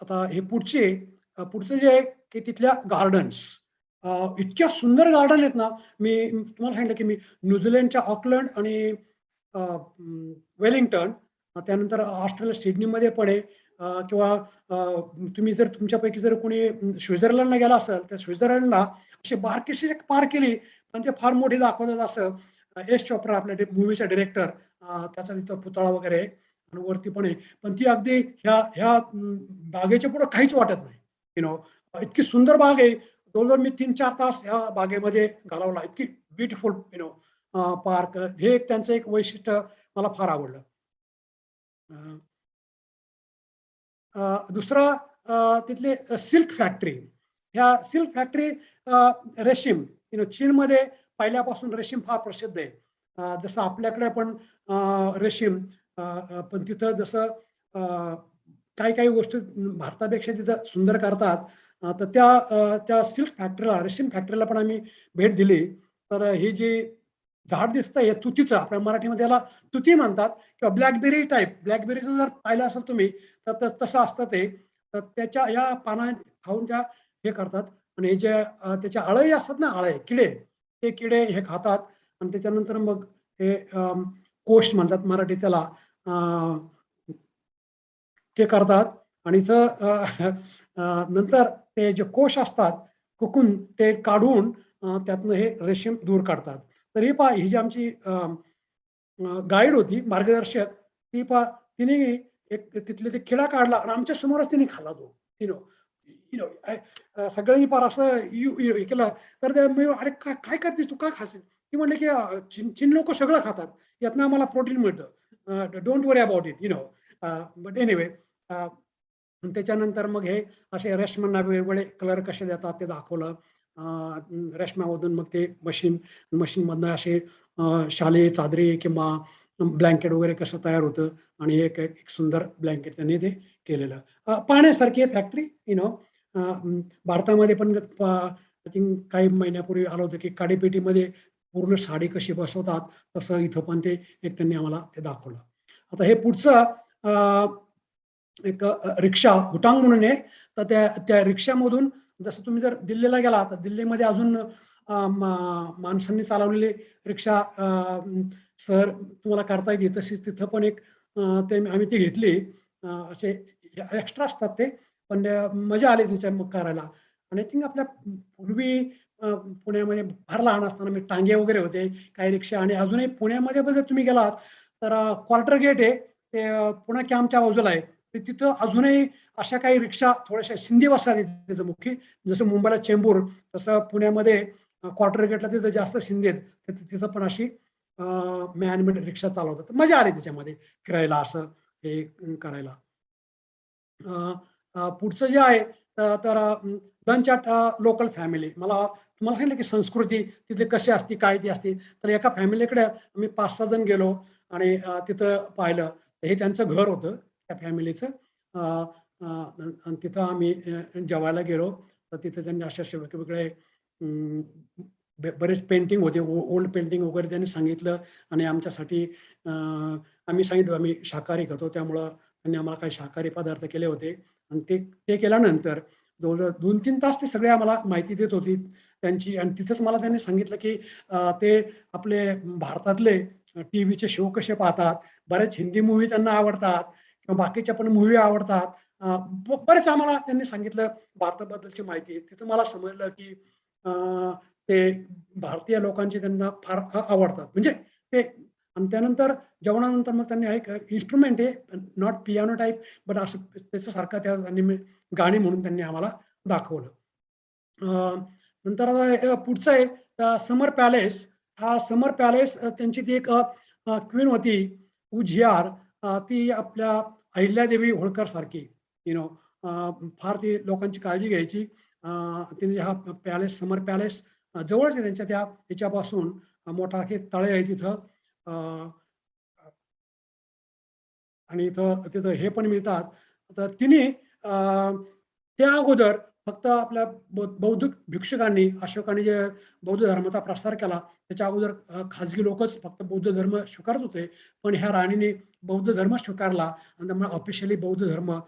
आता हे पुढचं जे आहे की तिथल्या गार्डन्स, इतक्या सुंदर गार्डन आहेत ना. मी तुम्हाला सांगितलं की मी न्यूझीलंडच्या ऑकलंड आणि वेलिंग्टन, त्यानंतर ऑस्ट्रेलिया सिडनीमध्ये पण आहे. किंवा तुम्ही जर तुमच्यापैकी जर कोणी स्वित्झर्लंडला गेला असेल तर स्वित्झर्लंडला अशी बारकीशी एक पार्क केली, पण ते फार मोठी दाखवतात. असं एस चोप्रा, आपल्या मूवीचा डिरेक्टर, त्याचा तिथं पुतळा वगैरे आहे. आणि वरती पण आहे. पण ती अगदी ह्या बागेच्या पुढे काहीच वाटत नाही. इतकी सुंदर बाग आहे. जवळजवळ मी 3-4 तास ह्या बागेमध्ये घालवला. इतकी ब्युटिफुल पार्क. हे एक त्यांचं एक वैशिष्ट्य मला फार आवडलं. दुसरं तिथले सिल्क फॅक्टरी. ह्या सिल्क फॅक्टरी, रेशीम, चीनमध्ये पहिल्यापासून रेशीम फार प्रसिद्ध आहे. जसं आपल्याकडे पण रेशीम, पण तिथं जसं काही काही गोष्टी भारतापेक्षा तिथं सुंदर करतात. तर त्या सिल्क फॅक्टरीला, रेशीम फॅक्टरीला पण आम्ही भेट दिली. तर हे जे झाड दिसतंय हे तुतीचं, आपल्या मराठीमध्ये याला तुती म्हणतात, किंवा ब्लॅकबेरी टाईप. ब्लॅकबेरीचं जर पाहिलं असेल तुम्ही तर तसं असतं ते. तर त्याच्या या पाना खाऊन त्या हे करतात. आणि हे जे त्याच्या अळई असतात ना, किडे, ते किडे हे खातात. आणि त्याच्यानंतर मग हे कोश म्हणतात मराठी त्याला, ते करतात. आणि इथं नंतर ते जे कोश असतात कुकून, ते काढून त्यातनं हे रेशीम दूर काढतात. तर ही पहा, ही जी आमची गाईड होती, मार्गदर्शक, तिने एक तिथले ते किडा काढला आणि आमच्या समोरच तिने खाल्ला तो. सगळ्यांनी फार असं हे केलं. तर मी, अरे काय करतेस तू, का खाशील? ती म्हणले की चीन लोक सगळं खातात, यातनं आम्हाला प्रोटीन मिळतं, don't worry about it. But anyway, त्याच्यानंतर मग हे असे रेशमांना वेगवेगळे कलर कसे देतात ते दाखवलं. रेशमामधून मग ते मशीनमधनं असे शाली, चादरी किंवा ब्लँकेट वगैरे कसं तयार होतं. आणि एक सुंदर ब्लँकेट त्यांनी ते केलेलं. पाहण्यासारखी फॅक्टरी. भारतामध्ये पण आय थिंक काही महिन्यापूर्वी आलं होतं की काडीपेटीमध्ये पूर्ण साडी कशी बसवतात तसं इथं पण ते एक त्यांनी आम्हाला ते दाखवलं. आता हे पुढचं एक रिक्षा गुटांग म्हणून आहे. तर त्या रिक्षामधून जसं तुम्ही जर दिल्लीला गेला तर दिल्लीमध्ये अजून माणसांनी चालवलेली रिक्षा सर तुम्हाला करता येते. तशीच तिथं पण एक ते आम्ही ती घेतली. असे एक्स्ट्रा असतात ते, पण मजा आली तिच्या करायला. आणि आय थिंक आपल्या पूर्वी पुण्यामध्ये फार लहान असताना मी टांगे वगैरे होते काही रिक्षा. आणि अजूनही पुण्यामध्ये जर तुम्ही गेलात तर क्वार्टर गेट आहे ते पुणे कॅम्पच्या बाजूला आहे. तर तिथं अजूनही अशा काही रिक्षा थोड्याशा सिंधी वसाहती तिथं मुख्य, जसं मुंबईला चेंबूर तसं पुण्यामध्ये क्वार्टर गेटला तिथं जास्त शिंदे आहेत. तिथं पण अशी मॅनमेड रिक्षा चालवतात. मजा आली त्याच्यामध्ये फिरायला असं हे करायला. पुढचं जे आहे तर लंच ॲट लोकल फॅमिली. मला तुम्हाला सांगितलं की संस्कृती तिथे कशी असते काय ती असते. तर एका फॅमिलीकडे आम्ही 5-6 जण गेलो आणि तिथं पाहिलं. हे त्यांचं घर होतं त्या फॅमिलीचं. आणि तिथं आम्ही जेवायला गेलो. तर तिथे त्यांनी अशा वेगवेगळे बरेच पेंटिंग होते, ओल्ड पेंटिंग वगैरे त्यांनी सांगितलं. आणि आमच्यासाठी आम्ही सांगितलं आम्ही शाकाहारी खातो, त्यामुळं त्यांनी आम्हाला काही शाकाहारी पदार्थ केले होते. आणि ते केल्यानंतर जवळजवळ 2-3 तास ते सगळे आम्हाला माहिती देत होती त्यांची. आणि तिथंच मला त्यांनी सांगितलं की ते आपले भारतातले टीव्हीचे शो कसे पाहतात, बरेच हिंदी मूव्ही त्यांना आवडतात किंवा बाकीच्या पण मूव्ही आवडतात. बरेच आम्हाला त्यांनी सांगितलं भारताबद्दलची माहिती. तिथं मला समजलं की ते भारतीय लोकांचे त्यांना फार आवडतात. म्हणजे ते. आणि त्यानंतर जेवणानंतर मग त्यांनी एक इन्स्ट्रुमेंट आहे, नॉट पियानो टाईप, बट असं त्याच्यासारखं त्या गाणी म्हणून त्यांनी आम्हाला दाखवलं. नंतर आता पुढचं आहे समर पॅलेस. हा समर पॅलेस त्यांची ती एक क्वीन होती उझियार. ती आपल्या अहिल्यादेवी होळकर सारखी फार ती लोकांची काळजी घ्यायची. तिने हा पॅलेस समर पॅलेस जवळच आहे त्यांच्या त्या ह्याच्यापासून मोठा तळे आहे तिथं. आणि तिथं हे पण मिळतात. तर तिने त्या अगोदर फक्त आपल्या बौद्ध भिक्षुकांनी अशोकाने जे बौद्ध धर्माचा प्रसार केला त्याच्या अगोदर खाजगी लोकच फक्त बौद्ध धर्म स्वीकारत होते. पण ह्या राणीने बौद्ध धर्म स्वीकारला आणि त्यामुळे ऑफिशियली बौद्ध धर्म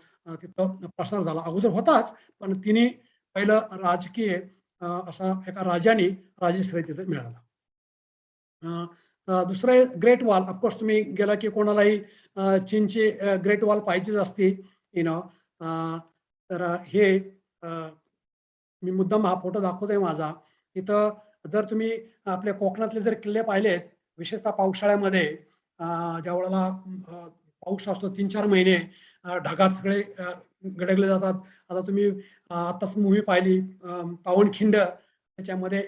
तिथं प्रसार झाला. अगोदर होताच, पण तिने पहिलं राजकीय असा एका राजाने राजश्रय तिथे मिळाला. दुसरं ग्रेट वॉल. ऑफकोर्स तुम्ही गेला की कोणालाही चीनची ग्रेट वॉल पाहिजेच असते. तर हे मी मुद्दाम हा फोटो दाखवतोय माझा. इथं जर तुम्ही आपल्या कोकणातले जर किल्ले पाहिलेत, विशेषतः पावसाळ्यामध्ये ज्यावेळेला पाऊस असतो 3-4 महिने ढगात सगळे गडगले जातात. आता तुम्ही आताच मूव्ही पाहिली पावनखिंड, त्याच्यामध्ये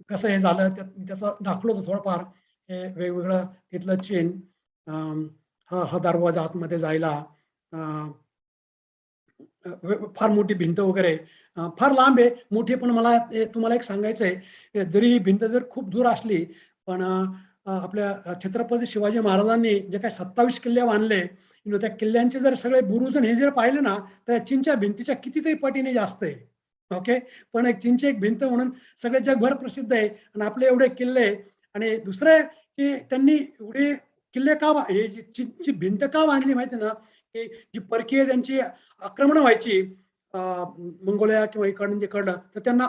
कसं हे झालं त्याचं दाखवलं होतं थोडंफार. हे वेगवेगळं तिथलं चीन, हा दरवाजा आतमध्ये जायला, फार मोठी भिंत वगैरे फार लांब आहे मोठी. पण मला तुम्हाला एक सांगायचं आहे, जरी ही भिंत जर खूप दूर असली पण आपल्या छत्रपती शिवाजी महाराजांनी जे काही 27 किल्ले बांधले, त्या किल्ल्यांचे जर सगळे बुरुज हे जर पाहिले ना तर चीनच्या भिंतीच्या कितीतरी पटीने जास्त आहे. ओके. पण एक चीनची एक भिंत म्हणून सगळे जगभर प्रसिद्ध आहे. आणि आपले एवढे किल्ले. आणि दुसरं की त्यांनी एवढे किल्ले हे चीनची भिंत का बांधली माहिती ना, की जी परकीय त्यांची आक्रमण व्हायची मंगोलिया किंवा इकडून तिकडं, तर त्यांना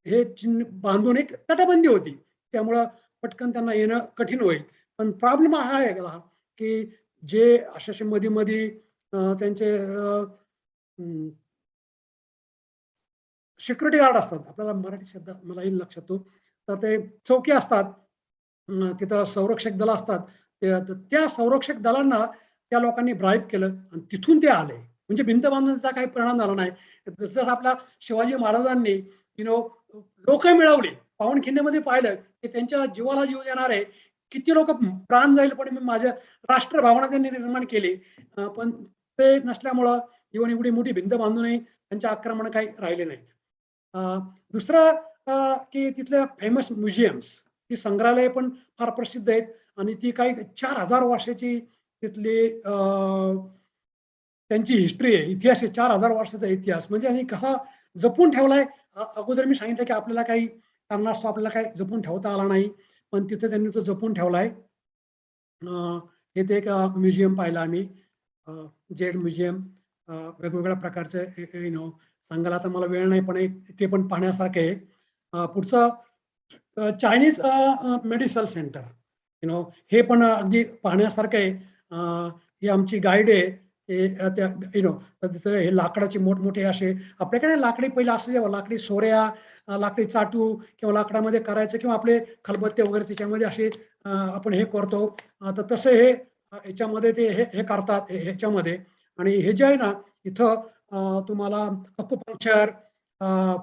हे चीन बांधून एक तटबंदी होती. त्यामुळं पटकन त्यांना येणं कठीण होईल. पण प्रॉब्लेम हा आहे की जे असे मध्ये त्यांचे सिक्युरिटी गार्ड असतात, आपल्याला मराठी शब्द मला येईल लक्षात तो, तर ते चौकी असतात तिथं, संरक्षक दल असतात. त्या संरक्षक दलांना त्या लोकांनी ब्राईब केलं आणि तिथून ते आले. म्हणजे भिंत बांधण्याचा काही परिणाम झाला नाही. जसं आपल्या शिवाजी महाराजांनी लोक मिळवली. पावनखिंडीमध्ये पाहिलं की त्यांच्या जीवाला जीव देणारे किती लोक प्राण जाईल पण माझ्या राष्ट्रभावना त्यांनी निर्माण केली. पण ते नसल्यामुळं एवढी मोठी भिंत बांधूनही त्यांच्या आक्रमण काही राहिले नाहीत. दुसरं की तिथल्या फेमस म्युझियम्स, ती संग्रहालय पण फार प्रसिद्ध आहेत. आणि ती काही 4000 वर्षाची तिथली त्यांची हिस्ट्री आहे, इतिहास आहे. 4000 वर्षाचा इतिहास म्हणजे आणि कसा जपून ठेवलाय अगोदर मी सांगितलं की आपल्याला काही कारणास्तव आपल्याला काही जपून ठेवता आला नाही, पण तिथे त्यांनी तो जपून ठेवलाय. इथे एक म्युझियम पाहिलं आम्ही, जेड म्युझियम, वेगवेगळ्या प्रकारचे सांगायला आता मला वेळ नाही, पण ते पण पाहण्यासारखे आहे. पुढचं चायनीज मेडिसिन सेंटर, हे पण अगदी पाहण्यासारखं आहे. ही आमची गाईड आहे, त्या तिथं हे लाकडाचे मोठमोठे असे, आपल्याकडे लाकडी पहिलं असं जेव्हा लाकडी सोऱ्या, लाकडी चाटू किंवा लाकडामध्ये करायचं, किंवा आपले खलबत्ते वगैरे त्याच्यामध्ये असे आपण हे करतो. तर तसं हे ह्याच्यामध्ये ते हे करतात ह्याच्यामध्ये. आणि हे जे आहे ना इथं तुम्हाला अकुपंक्चर,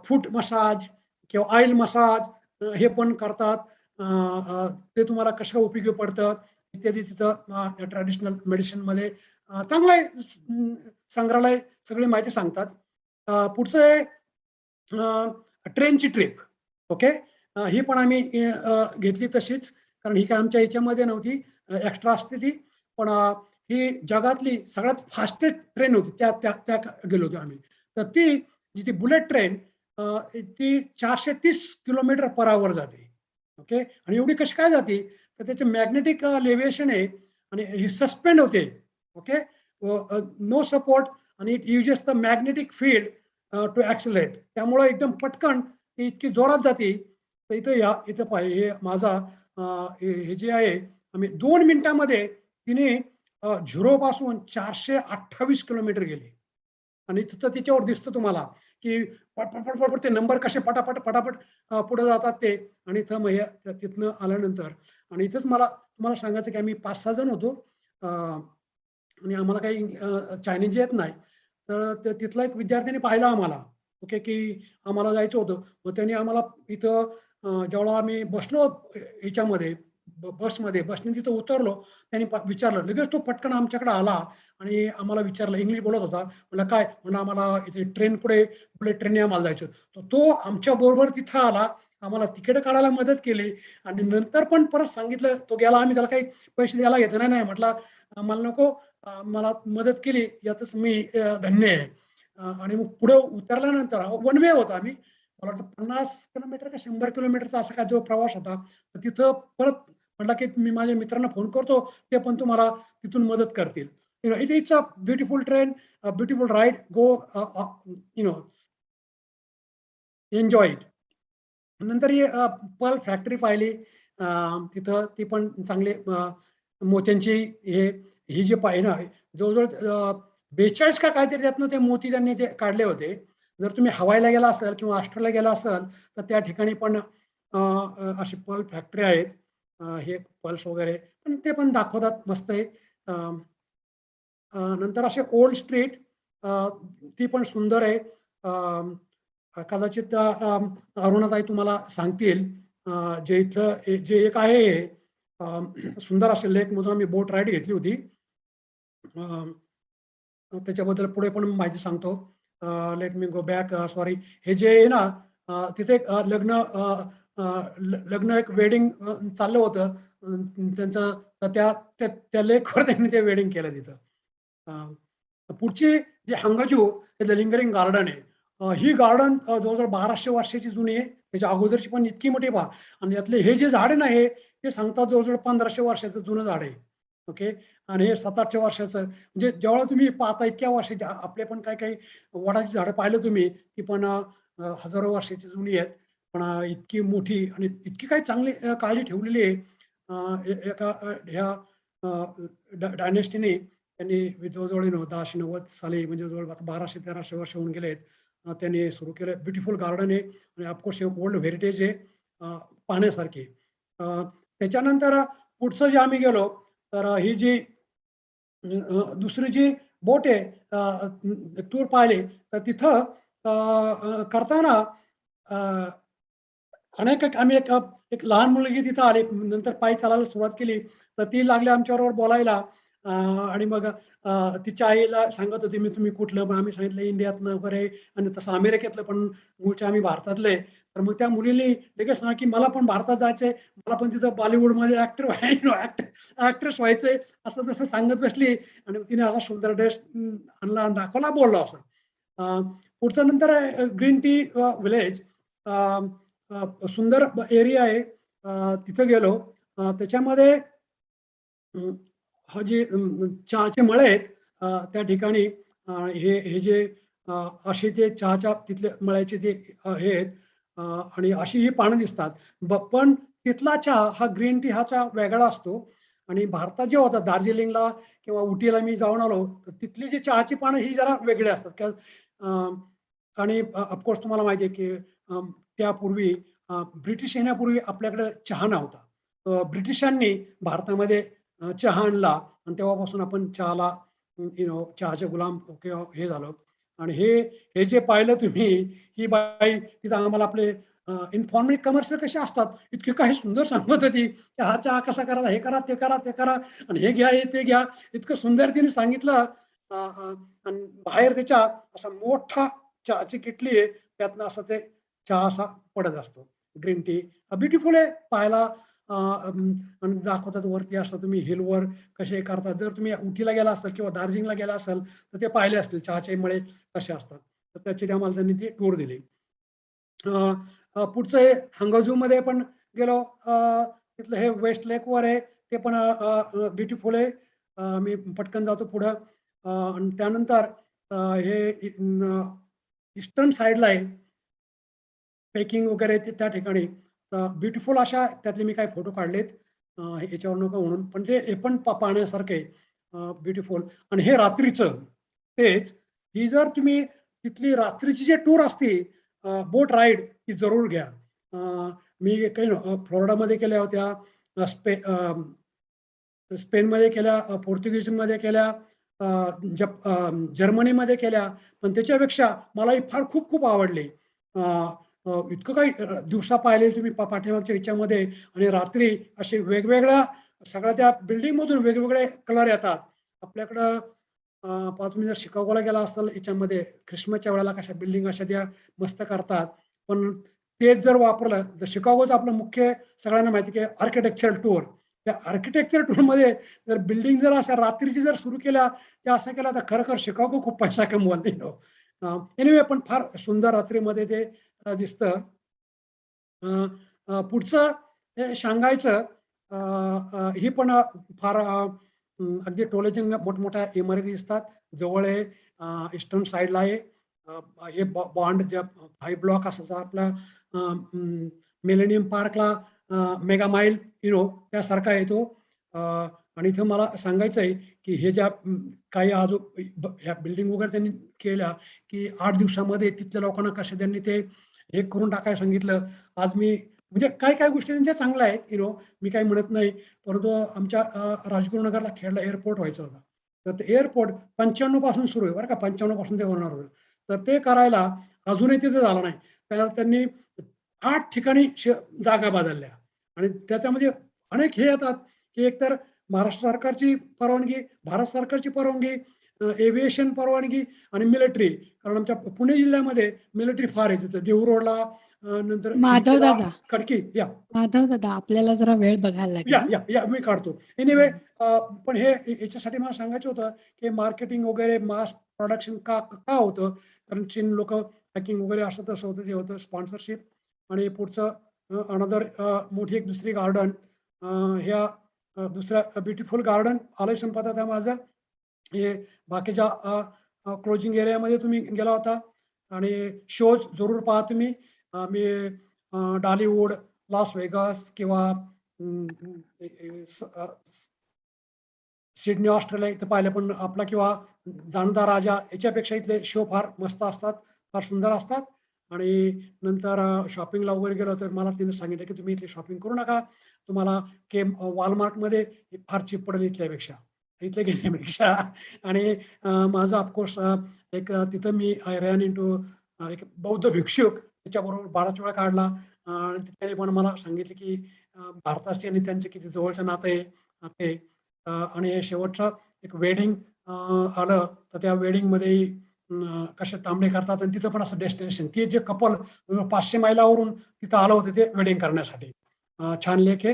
फूट मसाज किंवा ऑइल मसाज हे पण करतात. ते तुम्हाला कसं उपयोगी पडतं इत्यादी तिथं ट्रॅडिशनल मेडिसिन मध्ये चांगलं आहे. संग्रहालय सगळी माहिती सांगतात. पुढचं आहे ट्रेनची ट्रिप. ओके, ही पण आम्ही घेतली तशीच, कारण ही काय आमच्या याच्यामध्ये नव्हती, एक्स्ट्रा असते ती, पण ही जगातली सगळ्यात फास्टेस्ट ट्रेन होती, त्या गेलो होतो आम्ही. तर ती बुलेट ट्रेन ती 430 किलोमीटर पर आवर जाते. ओके, आणि एवढी कशी काय जाते, तर त्याचे मॅग्नेटिक लेव्हिएशन आहे आणि ही सस्पेंड होते. ओके, नो सपोर्ट, आणि it uses the magnetic field to accelerate. त्यामुळे एकदम पटकन ती इतकी जोरात जाते. तर इथं पाहिजे हे माझा हे जे आहे, आम्ही 2 मिनिटामध्ये तिने 0 पासून 428 किलोमीटर गेले. आणि तिथं त्याच्यावर दिसतं तुम्हाला की पटपट ते नंबर कसे पटापट पुढे जातात ते. आणि इथं मग तिथनं आल्यानंतर, आणि इथंच मला तुम्हाला सांगायचं की आम्ही 5-6 जण होतो, आणि आम्हाला काही चायनीज येत नाही. तर तिथला एक विद्यार्थ्याने पाहिलं आम्हाला, ओके, की आम्हाला जायचं होतं. मग त्यांनी आम्हाला इथं जेव्हा आम्ही बसलो ह्याच्यामध्ये बसने तिथं उतरलो, त्यांनी विचारलं लगेच, तो पटकन आमच्याकडे आला आणि आम्हाला विचारलं, इंग्लिश बोलत होता. म्हणलं काय, म्हणलं आम्हाला इथे ट्रेन पुढे बुलेट ट्रेनने आम्हाला जायचं. तर तो आमच्या बरोबर तिथं आला, आम्हाला तिकीट काढायला मदत केली, आणि नंतर पण परत सांगितलं, तो गेला, आम्ही त्याला काही पैसे द्यायला घेतलं नाही. म्हटलं मला नको, मला मदत केली यातच मी धन्य आहे. आणि मग पुढे उतरल्यानंतर वन वे होता, आम्ही मला वाटतं 50 किलोमीटर का 100 किलोमीटरचा असा काय जो प्रवास होता. तर तिथं परत म्हटलं की मी माझ्या मित्रांना फोन करतो, ते पण तुम्हाला तिथून मदत करतील. It's a beautiful train, beautiful ride, go enjoy it. नंतर ही पर्ल फॅक्टरी पाहिली, तिथं ती पण चांगली मोत्यांची ही जे पाहिजे ना, जवळजवळ 42 का काहीतरी त्यातनं ते मोती त्यांनी ते काढले होते. जर तुम्ही हवाईला गेला असाल किंवा ऑस्ट्रेलियाला गेला असाल तर त्या ठिकाणी पण अशी पर्ल फॅक्टरी आहेत. हे पर्ल्स वगैरे पण ते पण दाखवतात, मस्त आहे. नंतर असे ओल्ड स्ट्रीट, ती पण सुंदर आहे. कदाचित अरुणाताई तुम्हाला सांगतील, जे इथलं जे एक आहे सुंदर असे लेक मधून आम्ही बोट राईड घेतली होती. त्याच्याबद्दल पुढे पण माहिती सांगतो. Let me go back. Sorry, हे जे आहे ना तिथे एक लग्न एक वेडिंग चाललं होतं त्यांचं, तर त्या लेकवर त्यांनी ते वेडिंग केलं तिथं. पुढची जे हंगाजू हे लिंगरिंग गार्डन आहे. ही गार्डन जवळजवळ 1200 वर्षाची जुनी आहे. त्याच्या अगोदरची पण इतकी मोठी पहा, आणि यातले हे जे झाड आहे ना हे सांगतात जवळजवळ 1500 वर्षाचं जुनं झाड आहे. ओके, आणि हे 700-800 वर्षाचं. म्हणजे जेव्हा तुम्ही पाहता इतक्या वर्षाची, आपले पण काही वडाची झाडं पाहिलं तुम्ही, ती पण हजारो वर्षाची जुनी आहेत. पण इतकी मोठी आणि इतकी काही चांगली काळजी ठेवलेली आहे एका ह्या डायनेस्टीने. त्यांनी जवळजवळ 1090 साली, म्हणजे जवळ 1200-1300 वर्ष होऊन गेले आहेत, त्यांनी सुरू केलं. ब्युटिफुल गार्डन आहे, आणि ऑफकोर्स हे ओल्ड हेरिटेज आहे, पाहण्यासारखी. त्याच्यानंतर पुढचं जे आम्ही गेलो, तर ही जी दुसरी जी बोट आहे, टूर पाहिले, तर तिथं करताना आम्ही एक लहान मुलगी तिथं आली, नंतर पायी चालायला सुरुवात केली, तर ती लागली आमच्याबरोबर बोलायला. आणि मग तिच्या आईला सांगत होती, तुम्ही कुठलं, मग आम्ही सांगितलं इंडियातनं वगैरे, आणि तसं अमेरिकेतलं, पण मूळचे आम्ही भारतातले. तर मग त्या मुलीने लगेच सांगा की मला पण भारतात जायचंय, मला पण तिथं बॉलिवूडमध्ये ऍक्ट्रेस व्हायचंय, असं तसं सांगत बसली. आणि तिने असा सुंदर ड्रेस आणला, दाखवला, बोलला असं. पुढचं नंतर ग्रीन टी विलेज, सुंदर एरिया आहे. तिथं गेलो. त्याच्यामध्ये हा जे चहाचे मळे आहेत त्या ठिकाणी हे जे असे ते चहाच्या तिथले मळ्याचे ते हे आहेत आणि अशी ही पानं दिसतात. पण तिथला चहा हा ग्रीन टी हा चहा वेगळा असतो. आणि भारतात जे होतं दार्जिलिंगला किंवा उटीला मी जाऊन आलो तर तिथली जी चहाची पानं ही जरा वेगळी असतात. आणि ऑफकोर्स तुम्हाला माहिती आहे की त्यापूर्वी ब्रिटिश येण्यापूर्वी आपल्याकडे चहा नव्हता. ब्रिटिशांनी भारतामध्ये चहा आणला आणि तेव्हापासून आपण चहाला चहाचे गुलाम किंवा हे झालं. आणि हे जे पाहिलं तुम्ही, ही बाई तिथं आम्हाला आपले इन्फॉर्मल कमर्शियल कसे असतात इतके काही सुंदर सांगत होती की हा चहा कसा करायचा, हे करा ते करा ते करा आणि हे घ्या हे ते घ्या, इतकं सुंदर तिने सांगितलं. आणि बाहेर त्याच्या असा मोठा चहाची किटली आहे, त्यातनं असं ते चहा असा पडत असतो. ग्रीन टी ब्युटिफुल आहे पाहायला. आणि दाखवतात वरती असं तुम्ही हिलवर कसे करतात. जर तुम्ही उटीला गेला असाल किंवा दार्जिलिंगला गेला असाल तर ते पाहिले असतील चहाचे मळे कसे असतात. तर त्याची आम्हाला त्यांनी ती टूर दिली. पुढचं हे हंगझू मध्ये पण गेलो. तिथलं हे वेस्ट लेक वर आहे, ते पण ब्युटिफुल आहे. मी पटकन जातो पुढं. आणि त्यानंतर हे ईस्टर्न साईडला आहे पेकिंग वगैरे त्या ठिकाणी ब्युटिफुल अशा त्यातले मी काही फोटो काढलेत याच्यावर नको म्हणून, पण ते हे पण पाहण्यासारखे ब्युटिफुल. आणि हे रात्रीचं तेच, ही जर तुम्ही तिथली रात्रीची जे टूर असते बोट राईड ती जरूर घ्या. मी काही फ्लोरिडामध्ये केल्या होत्या, स्पेनमध्ये केल्या, पोर्तुगीजमध्ये केल्या, जर्मनीमध्ये केल्या. पण त्याच्यापेक्षा मला ही फार खूप खूप आवडली. इतकं काही दिवसा पाहिले तुम्ही पाठीमागच्या ह्याच्यामध्ये आणि रात्री असे वेगवेगळ्या सगळ्या त्या बिल्डिंग मधून वेगवेगळे कलर येतात. आपल्याकडं तुम्ही जर शिकागोला गेला असाल याच्यामध्ये ख्रिसमसच्या वेळेला कशा बिल्डिंग अशा त्या मस्त करतात. पण तेच जर वापरलं तर शिकागोचं आपलं मुख्य सगळ्यांना माहिती की आर्किटेक्चर टूर, त्या आर्किटेक्चर टूर मध्ये जर बिल्डिंग जर अशा रात्रीची जर सुरू केल्या त्या असं केला तर खरोखर शिकागो खूप पैसा कमवाल. एनिवे पण फार सुंदर रात्रीमध्ये ते दिसतं. पुढचं हे शांघायचं ही पण फार अगदी टोलेजंग मोठमोठ्या इमारती दिसतात. जवळ आहे, ईस्टर्न साईडला आहे. हे बॉन्ड ज्या 5 ब्लॉक असायचा आपला मिलेनियम पार्कला मेगा माईल त्यासारखा येतो. आणि इथं मला सांगायचं आहे की हे ज्या काही ह्या बिल्डिंग वगैरे त्यांनी केल्या की 8 दिवसामध्ये तिथल्या लोकांना कशा त्यांनी ते हे करून टाकायला सांगितलं. आज मी म्हणजे काय काय गोष्टी त्यांच्या चांगल्या आहेत मी काही म्हणत नाही, परंतु आमच्या राजगुरुनगरला खेडला एअरपोर्ट व्हायचं होतं. तर ते एअरपोर्ट 95 पासून सुरू आहे बरं का, 95 पासून ते होणार होतं. तर ते करायला अजूनही तिथे झालं नाही. त्याला त्यांनी 8 ठिकाणी जागा बदलल्या आणि त्याच्यामध्ये अनेक हे येतात की एकतर महाराष्ट्र सरकारची परवानगी, भारत सरकारची परवानगी, एव्हिएशन परवानगी आणि मिलिटरी. कारण आमच्या पुणे जिल्ह्यामध्ये मिलिटरी फार आहे तिथं देहू रोडला, नंतर माधव दादा खडकी. माधव दादा आपल्याला जरा वेळ बघायला लागेल. या मी काढतो. एनिवे पण हे याच्यासाठी मला सांगायचं होतं की मार्केटिंग वगैरे मास प्रोडक्शन का होतं, कारण चीन लोक हॅकिंग वगैरे असं तसं होतं, ते होतं स्पॉन्सरशिप. आणि पुढचं अनदर मोठी एक दुसरी गार्डन, ह्या दुसऱ्या ब्युटिफुल गार्डन आलय संपत आता माझं. हे बाकीच्या क्लोजिंग एरियामध्ये तुम्ही गेला होता. आणि शोज जरूर पहा तुम्ही. मी डॉलिवूड, लॉस वेगास किंवा सिडनी ऑस्ट्रेलिया इथं पाहिलं, पण आपला किंवा जाणता राजा याच्यापेक्षा इथले शो फार मस्त असतात, फार सुंदर असतात. आणि नंतर शॉपिंगला वगैरे गेलो तर मला तिने सांगितलं की तुम्ही इथली शॉपिंग करू नका, तुम्हाला वॉलमार्टमध्ये फार चीप पडेल इथल्यापेक्षा, इथले घेण्यापेक्षा. आणि माझं ऑफकोर्स एक तिथं मी आय रॅन इंटू एक बौद्ध भिक्षुक, त्याच्याबरोबर बराच वेळा काढला. आणि त्याने पण मला सांगितलं की भारताचे आणि त्यांचे किती जवळचं नातं आहे. आणि शेवटचं एक वेडिंग आलं तर त्या वेडिंगमध्ये कसे तांबडे करतात आणि तिथं पण असं डेस्टिनेशन, ते जे कपल 500 मैलावरून तिथं आलं होतं ते वेडिंग करण्यासाठी. छान लेख आहे.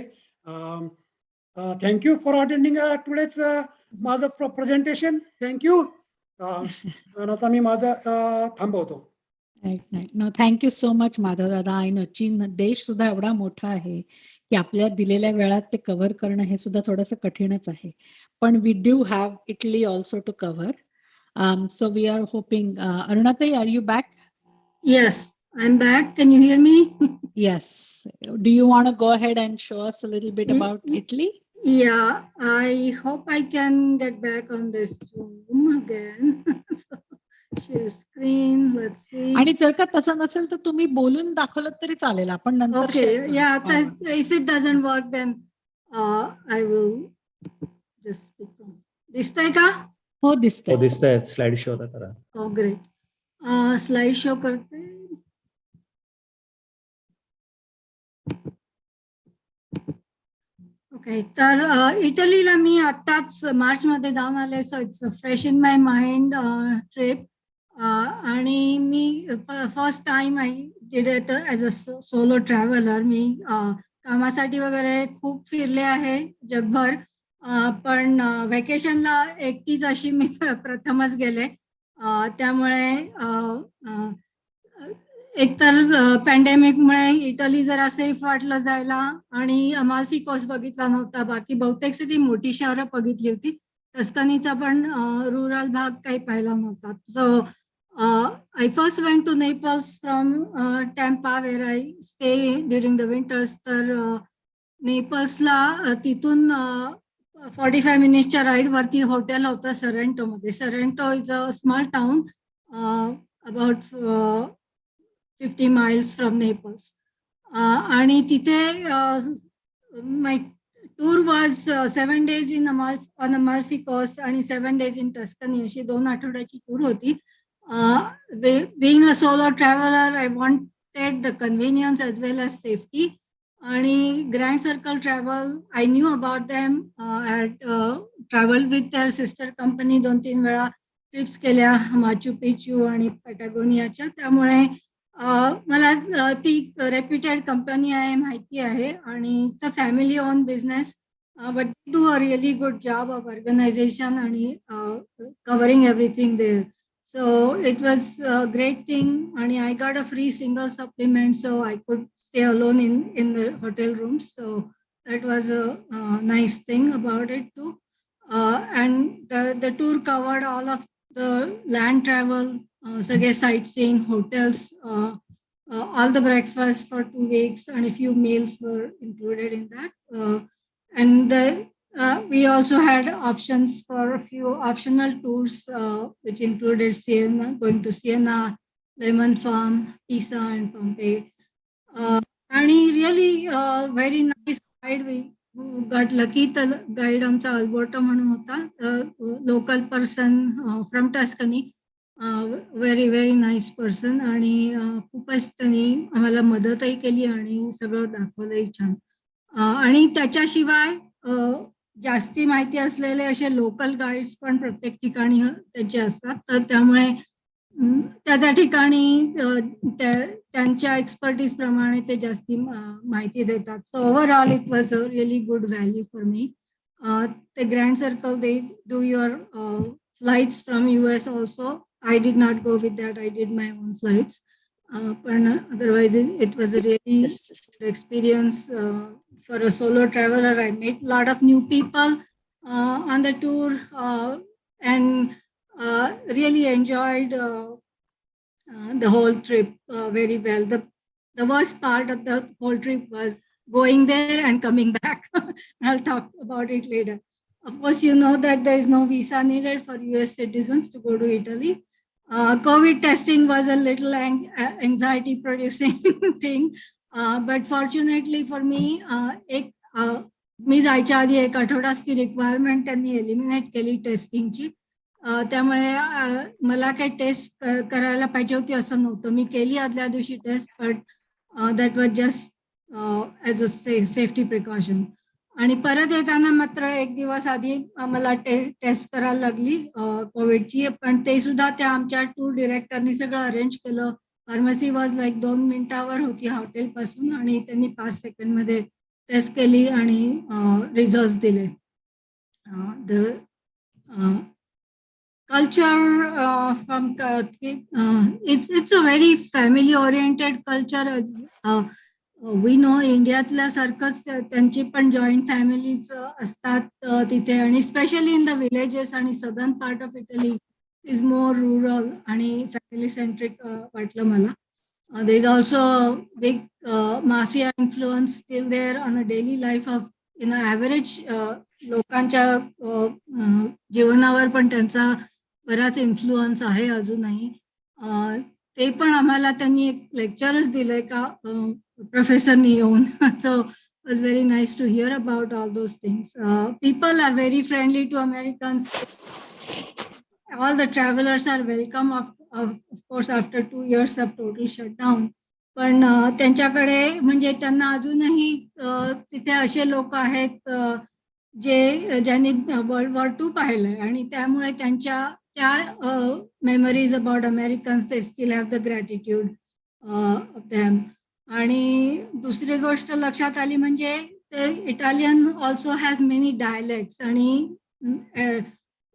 थँक्यू फॉर अटेंडिंग टुडेच माझं प्रेझेंटेशन. थँक्यू. आणि आता मी माझं थांबवतो. Right. No, thank you so much Madhav Dada. I no चीन देश सुद्धा एवढा मोठा आहे की आपल्या दिलेल्या वेळात ते कव्हर करणं हे सुद्धा थोडंसं कठीणच आहे. पण we do have Italy also to cover. So we are hoping. Arunatai, are you back? Yes, I'm back. Can you hear me? Yes. Do you want to go ahead and show us a little bit about Italy? Yeah, I hope I can get back on this Zoom again. Share screen. Let's see. आणि जर का तसं नसेल तर तुम्ही बोलून दाखवलं तरी चालेल. आपण नंतर Okay, share करू. yeah. If it doesn't work, then I will just speak. दिसतंय का? हो, दिसतंय. दिसतंय. स्लाइड शो आता करा. Oh, great. स्लाइड शो करते. ओके, तर इटलीला मी आत्ताच मार्च मध्ये जाऊन आले. So it's fresh in my mind trip. आणि मी first time I did it as a solo traveller. मी कामासाठी वगैरे खूप फिरले आहे जगभर, पण व्हॅकेशनला एकटीच अशी मी प्रथमच गेले. त्यामुळे एकतर पॅन्डेमिकमुळे इटली जरा सेफ वाटलं जायला, आणि अमाल्फी कोस्ट बघितला नव्हता. बाकी बहुतेक सगळी मोठी शहरं बघितली होती. टस्कनीचा पण रुरल भाग काही पाहिला नव्हता. So I first went to Naples from Tampa, where I stay during the winters. तर नेपल्सला तिथून 45 मिनिट्सच्या राईड वरती हॉटेल होतं सरेंटो मध्ये. Sorrento is a small town about 50 miles from Naples. आणि तिथे my tour was 7 days on Amalfi Coast आणि 7 days in Tuscany. अशी 2 आठवड्याची टूर होती. Being a solo traveler, I wanted the convenience as well as safety. आणि grand circle travel, I knew about them. I had traveled with their sister company 2-3 वेळा trips केल्या Machu Picchu आणि पॅटागोनियाच्या. त्यामुळे मला ती रेप्युटेड कंपनी आहे, माहिती आहे. आणि it's a family own business, but do a really good job of organisation आणि covering everything there. So it was a great thing, and I got a free single supplement, so I could stay alone in the hotel rooms. So that was a nice thing about it too. And the tour covered all of the land travel, सगळे sightseeing, hotels, all the breakfast for 2 weeks, and a few meals were included in that. And we also had options for a few optional tours, which included Siena, going to Siena, Lemon Farm, Pisa, and Pompeii. And really very nice guide. We got lucky. The guide आमचा Alberto म्हणून होता, local person from Tuscany. Very very nice person. आणि खूपच त्यांनी आम्हाला मदतही केली आणि सगळं दाखवलंही छान. आणि त्याच्याशिवाय जास्ती माहिती असलेले असे लोकल गाईड्स पण प्रत्येक ठिकाणी त्यांचे असतात. तर त्यामुळे त्या ठिकाणी त्यांच्या एक्सपर्टीज प्रमाणे ते जास्ती माहिती देतात. So overall it was a really good value for me. ते Grand Circle they do your flights from US also. I did not go with that. I did my own flights. But otherwise, it was a really good experience for a solo traveler. I met a lot of new people on the tour and really enjoyed the whole trip very well. The worst part of the whole trip was going there and coming back. I'll talk about it later. Of course, you know that there is no visa needed for US citizens to go to Italy. COVID testing was a little anxiety producing thing, but fortunately for me, मी जायच्या आधी 1 आठवडाच ती requirement त्यांनी eliminate केली टेस्टिंगची. त्यामुळे मला काही taste करायला पाहिजे होती असं नव्हतं. मी केली आदल्या दिवशी test, but that was just as a safety precaution. आणि परत येताना मात्र 1 दिवस आधी मला टेस्ट करायला लागली कोविडची. पण ते सुद्धा त्या आमच्या टूर डिरेक्टरनी सगळं अरेंज केलं. फार्मसी वॉज लाईक 2 मिनिटावर होती हॉटेलपासून, आणि त्यांनी 5 सेकंडमध्ये टेस्ट केली आणि रिझल्ट दिले. culture it's a very family oriented culture. We know इंडियातल्या सारखंच त्यांची पण जॉईंट फॅमिलीज असतात तिथे, आणि स्पेशली इन द विलेजेस आणि southern part of Italy is more rural आणि फॅमिली सेंट्रिक वाटलं मला. There is also a big mafia influence still there on a daily life of average लोकांच्या जीवनावर पण त्यांचा बराच इन्फ्लुअन्स आहे अजूनही. ते पण आम्हाला त्यांनी एक लेक्चरच दिलंय का प्रोफेसरनी येऊन. So it was very nice to hear about all those things. People are very friendly to Americans. All the travelers are welcome, of course, after 2 years of total shutdown. पण त्यांच्याकडे म्हणजे त्यांना अजूनही तिथे असे लोक आहेत ज्यांनी वर्ल्ड वॉर II पाहिलंय, आणि त्यामुळे त्यांच्या त्या memories about Americans they still have the gratitude of them. आणि दुसरी गोष्ट लक्षात आली म्हणजे Italian also has many dialects, आणि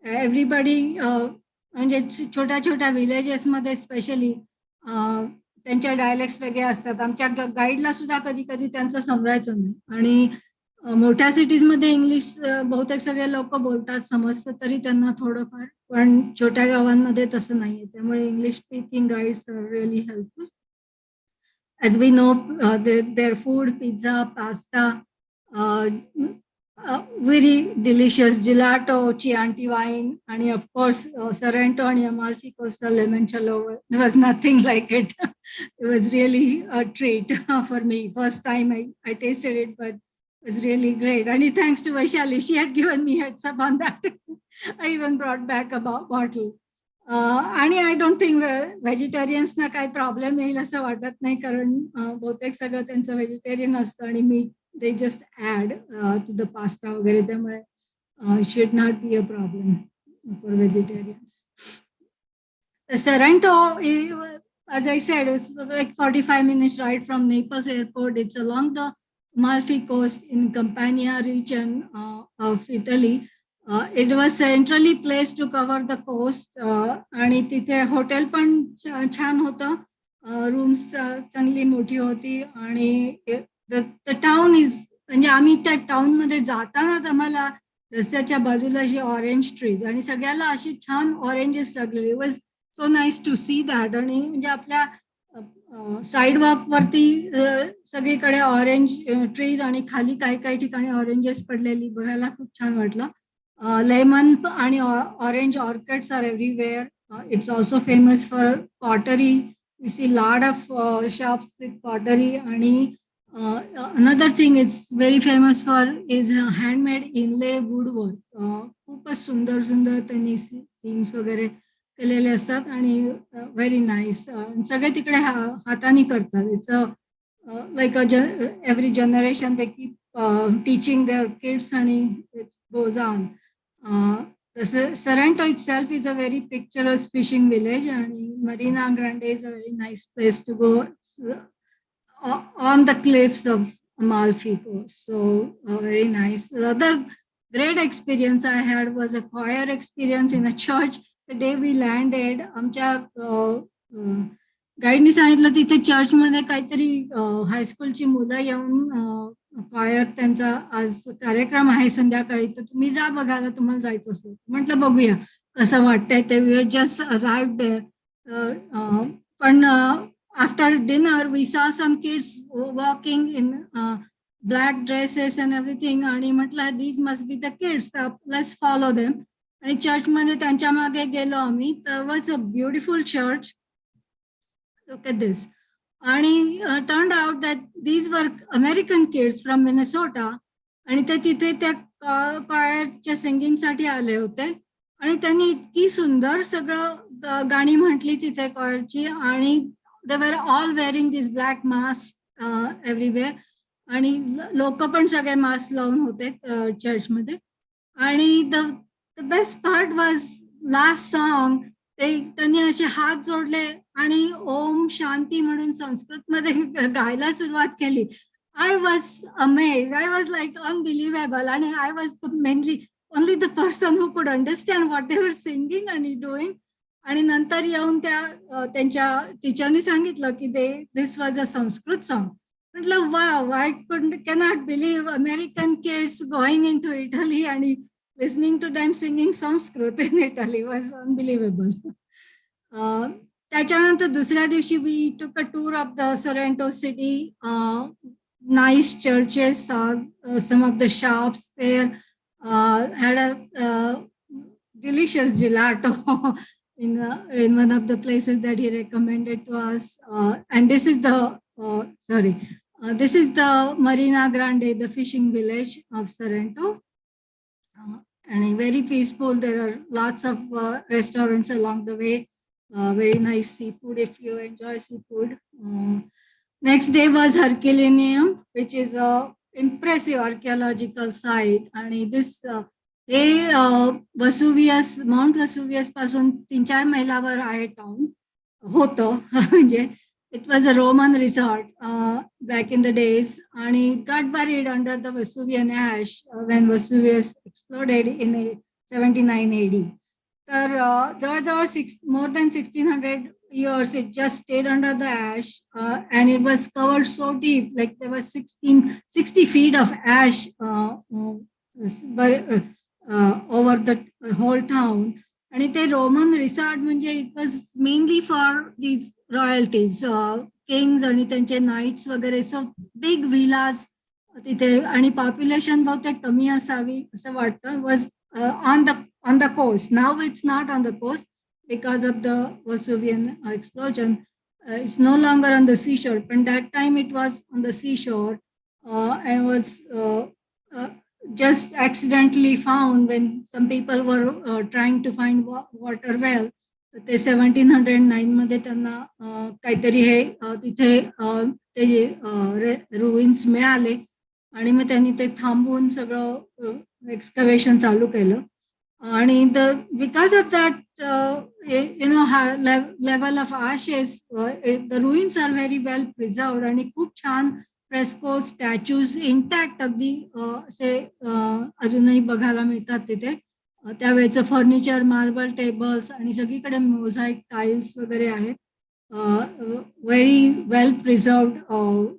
एव्हरीबडी म्हणजे छोट्या छोट्या विलेजेसमध्ये स्पेशली त्यांच्या डायलेक्ट्स वेगळे असतात. आमच्या गाईडला सुद्धा कधी कधी त्यांचं समजायचं नाही, आणि मोठ्या सिटीजमध्ये इंग्लिश बहुतेक सगळे लोक बोलतात, समजतं तरी त्यांना थोडंफार, पण छोट्या गावांमध्ये तसं नाहीये. त्यामुळे English speaking guides are really helpful. As we know, their food, pizza, pasta, very delicious gelato, Chianti wine, and of course Sorrento and Amalfi Costa limoncello. There was nothing like it. It was really a treat for me. First time I tasted it, but it was really great. And thanks to Vaishali, she had given me heads up on that. I even brought back a bottle. आणि I don't think व्हेजिटेरियन्सना काही problem येईल असं वाटत नाही, कारण बहुतेक सगळं त्यांचं व्हेजिटेरियन असतं आणि meet they just add to the pasta वगैरे, त्यामुळे should not be a problem for vegetarians. The Sorrento, as I said, it's like 45 minutes ride from Naples airport. It's along the Amalfi coast in Campania region of Italy. It was centrally placed to cover the coast, आणि तिथे hotel पण छान होतं, rooms चांगली मोठी होती, आणि the town is, म्हणजे आम्ही त्या टाउन मध्ये जातानाच आम्हाला रस्त्याच्या बाजूला अशी ऑरेंज ट्रीज, आणि सगळ्याला अशी छान ऑरेंजेस लागलेली. Was so nice to see that. आणि म्हणजे आपल्या साईडवॉक वरती सगळीकडे ऑरेंज ट्रीज, आणि खाली काही काही ठिकाणी ऑरेंजेस पडलेली बघायला खूप छान वाटलं. लेमन आणि orange orchids are everywhere. It's also famous for pottery. We see lot of shops with pottery. आणि another thing it's very famous for is handmade inlay woodwork. खूपच सुंदर सुंदर त्यांनी सीन्स वगैरे केलेले असतात, आणि व्हेरी नाईस. सगळे तिकडे हाताने करतात. It's like every generation they keep teaching their kids, आणि it goes on. Sorrento itself is a very picturesque fishing village, and Marina Grande is a very nice place to go. On the cliffs of Amalfi Coast. So very nice. The other great experience I had was a choir experience in a church. The day we landed, आमच्या गाईडनी सांगितलं तिथे चर्चमध्ये काहीतरी हायस्कूलची मुलं येऊन choir त्यांचा आज कार्यक्रम आहे संध्याकाळी, तर तुम्ही जा बघायला, तुम्हाला जायचं असलं. म्हटलं बघूया कसं वाटतंय ते. We just arrived there. पण after dinner, we saw some kids walking in black dresses and everything. आणि म्हटलं these must be the kids. Let's follow them. आणि चर्चमध्ये त्यांच्या मागे गेलो आम्ही. There was a beautiful church. Look at this. आणि turned out that these were American kids from Minnesota. आणि ते तिथे त्या choirच्या सिंगिंगसाठी आले होते, आणि त्यांनी इतकी सुंदर सगळं गाणी म्हटली तिथे choirची, आणि they were all wearing these black masks everywhere. आणि लोक पण सगळे मास्क लावून होते चर्चमध्ये. आणि the best part was last song. त्यांनी असे हात जोडले आणि ओम शांती म्हणून संस्कृतमध्ये गायला सुरुवात केली. I was amazed. I was like unbelievable. And I was mainly, only the person who could understand what they were singing and doing. आणि नंतर येऊन त्यांच्या टीचरनी सांगितलं की this was a Sanskrit song. म्हटलं wow, I cannot believe American kids going into Italy आणि listening to them singing Sanskrit in Italy was unbelievable. त्याच्यानंतर दुसऱ्या दिवशी we took a tour of the Sorrento city, nice churches, some of the shops there, had a delicious gelato in one of the places that he recommended to us. And this is the Marina Grande, the fishing village of Sorrento. And very peaceful. There are lots of restaurants along the way. Very nice seafood if you enjoy seafood. Next day was Herculaneum, which is a impressive archaeological site. And this Vesuvius, Mount Vesuvius पासून 3-4 मैलावर आहे town होतं. म्हणजे it was a Roman resort back in the days, and it got buried under the Vesuvian ash when Vesuvius exploded in 79 AD. तर जवळजवळ more than 1600 years it just stayed under the ash, and it was covered so deep, like there was 60 feet of ash over the whole town. आणि ते Roman resort म्हणजे it was mainly for these royalties, Kings आणि त्यांचे nights वगैरे. So big Vilas तिथे, आणि population बहुतेक कमी असावी असं वाटतं. Was on the coast. Now it's not on the coast because of the Vesuvian explosion. It's no longer on the seashore, but that time it was on the seashore, and was just accidentally found when some people were trying to find water well. ते 1709 मध्ये त्यांना काहीतरी हे तिथे ते रुईन्स मिळाले, आणि मग त्यांनी ते थांबवून सगळं एक्सकव्हेशन चालू केलं. आणि because of that, level of ashes, the ruins are very well preserved, आणि खूप छान फ्रेस्को स्टॅच्यूज इंटॅक्ट अगदी असे अजूनही बघायला मिळतात तिथे. त्यावेळेचं फर्निचर, मार्बल टेबल्स आणि सगळीकडे मोझाईक टाईल्स वगैरे आहेत. Very well preserved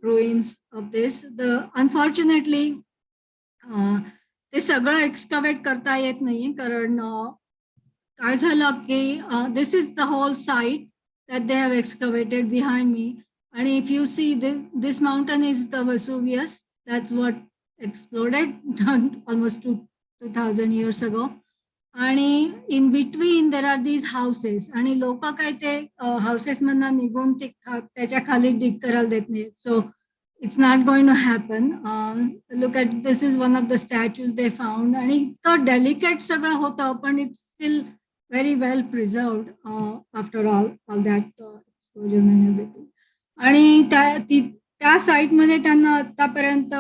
ruins of this. Unfortunately ते सगळं एक्सकवेट करता येत नाही, कारण काय झालं की this is the whole site that they have excavated behind me. And if you see this mountain is the Vesuvius, that's what exploded almost 2000 years ago. And in between there are these houses, आणि लोक काय ते houses मधनं निघून ते त्याच्या खाली डिग करायला देत नाही. So it's not going to happen. Look at this, is one of the statues they found, आणि इतकं डेलिकेट सगळं होतं, पण it's still very well preserved after all that explosion and everything. आणि त्या साईटमध्ये त्यांना आतापर्यंत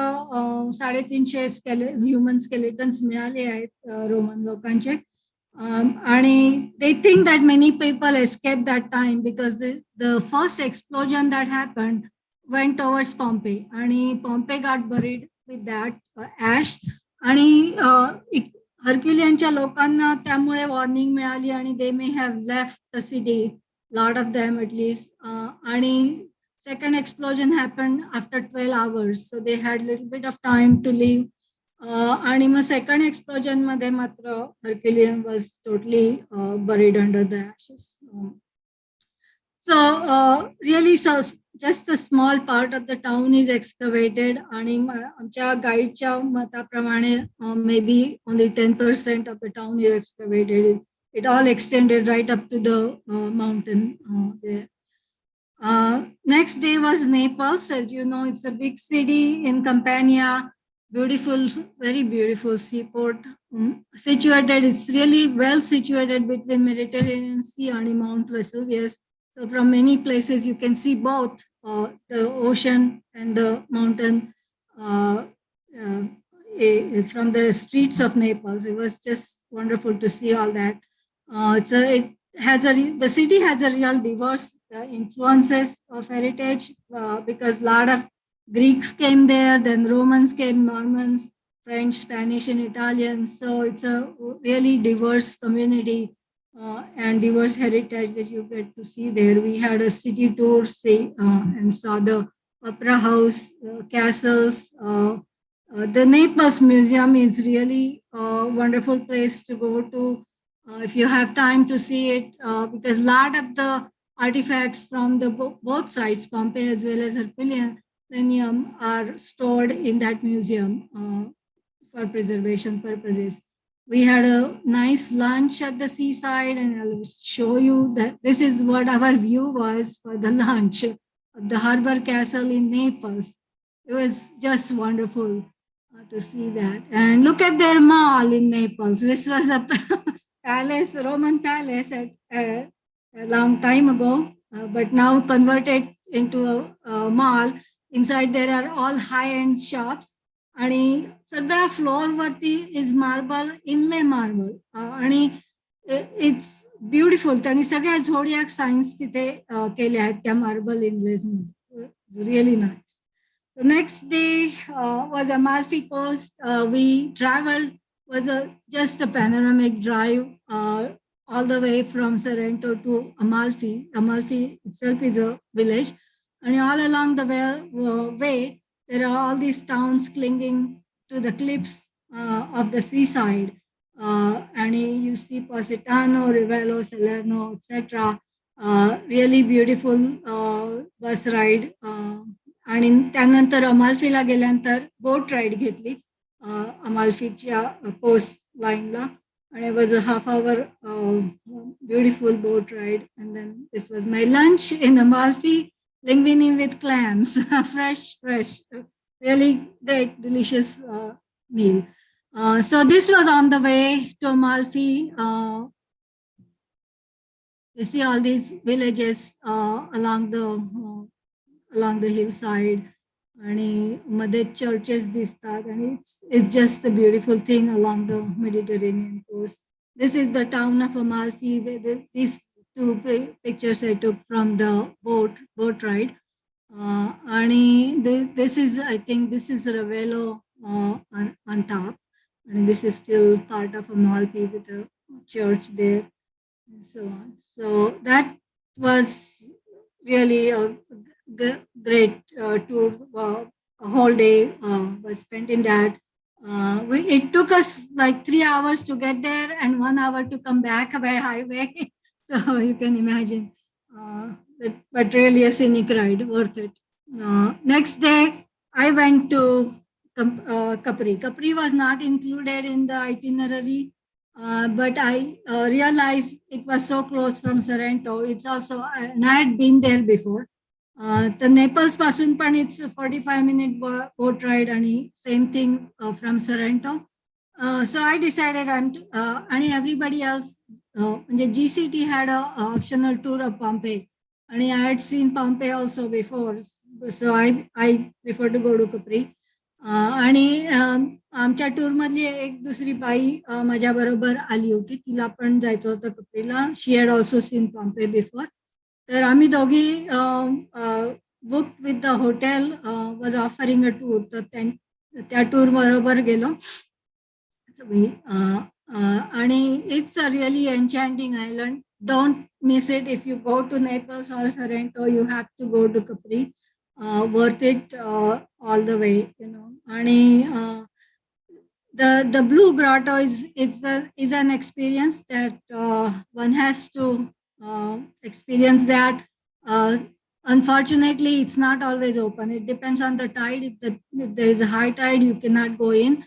350 ह्युमन स्केलेटन्स मिळाले आहेत रोमन लोकांचे. आणि they think that many people escaped that time because the first explosion that happened went towards Pompeii, आणि Pompeii got buried with that ash. आणि हर्क्युलियनच्या लोकांना त्यामुळे वॉर्निंग मिळाली, आणि they may have left the city, lot of them at least. आणि second explosion happened after 12 hours, so they had little bit of time to leave. आणि मग second explosion मध्ये मात्र Herculean was totally buried under the ashes. So really, so just a small part of the town is excavated, आणि आमच्या गाईडच्या मताप्रमाणे maybe only 10% of the town is excavated. It all extended right up to the mountain there. Next day was Naples. As you know, it's a big city in Campania, beautiful, very beautiful seaport. Situated, it's really well situated between Mediterranean Sea and Mount Vesuvius. So from many places you can see both the ocean and the mountain from the streets of Naples. It was just wonderful to see all that. The city has a real diverse influences of heritage because a lot of Greeks came there, then Romans came, Normans, French, Spanish, and Italian. So it's a really diverse community and diverse heritage that you get to see there. We had a city tour and saw the opera house, castles. The Naples Museum is really a wonderful place to go to if you have time to see it, because a lot of the artifacts from the both sides, Pompeii as well as Herculaneum, are stored in that museum for preservation purposes. We had a nice lunch at the seaside, and I'll show you that this is what our view was for the lunch of the harbor castle in Naples. It was just wonderful to see that. And look at their mall in Naples. This was a palace, Roman palace at a long time ago, but now converted into a mall. Inside there are all high-end shops. आणि सगळ्या floor वरती is marble, inlay marble, आणि it's beautiful. त्यांनी सगळ्या झोडियाक science तिथे केल्या आहेत त्या मार्बल इनलेज मध्ये. Really nice. The next day was Amalfi Coast. We traveled, was just a panoramic drive all the way from Sorrento to Amalfi. Amalfi itself is a village, and all along the way there are all these towns clinging to the cliffs of the seaside. And you see Positano, Rivello, Salerno, etc. Really beautiful bus ride. आणि त्यानंतर अमाल्फीला गेल्यानंतर बोट ride घेतली अमाल्फीच्या coast लाईनला, and it was a half-hour beautiful boat ride. And then this was my lunch in Amalfi, linguine with clams, fresh, really great, delicious meal. So this was on the way to Amalfi. You see all these villages along the hillside, आणि मध्ये churches दिसतात, and it's just a beautiful thing along the Mediterranean coast. This is the town of Amalfi. These two pictures I took from the boat ride. And this is, I think this is Ravello on top, and this is still part of Amalfi with a church there and so on. So that was really a great tour. A whole day was spent in that. It took us like 3 hours to get there and 1 hour to come back by highway. So you can imagine. But really a scenic ride, worth it. Next day, I went to Capri. Capri was not included in the itinerary, but I realized it was so close from Sorrento. It's also, and I had been there before. The Naples pasun pan, it's a 45-minute boat ride, and same thing from Sorrento. So I decided and everybody else, GCT had an optional tour of Pompeii, and I had seen Pompeii also before. So I prefer to go to Capri. आणि आमच्या tour मधली एक दुसरी बाई माझ्या बरोबर आली होती, तिला पण जायचं होतं कप्रीला. She had also seen Pompeii before. तर आम्ही दोघी book with the hotel was offering a tour, तर त्या टूर बरोबर गेलो. आणि it's a really enchanting island. Don't miss it. If you go to Naples or Sorrento, you have to go to Capri. Worth it all the way, And the Blue Grotto is an experience that one has to experience that. Unfortunately, it's not always open. It depends on the tide. If there is a high tide, you cannot go in.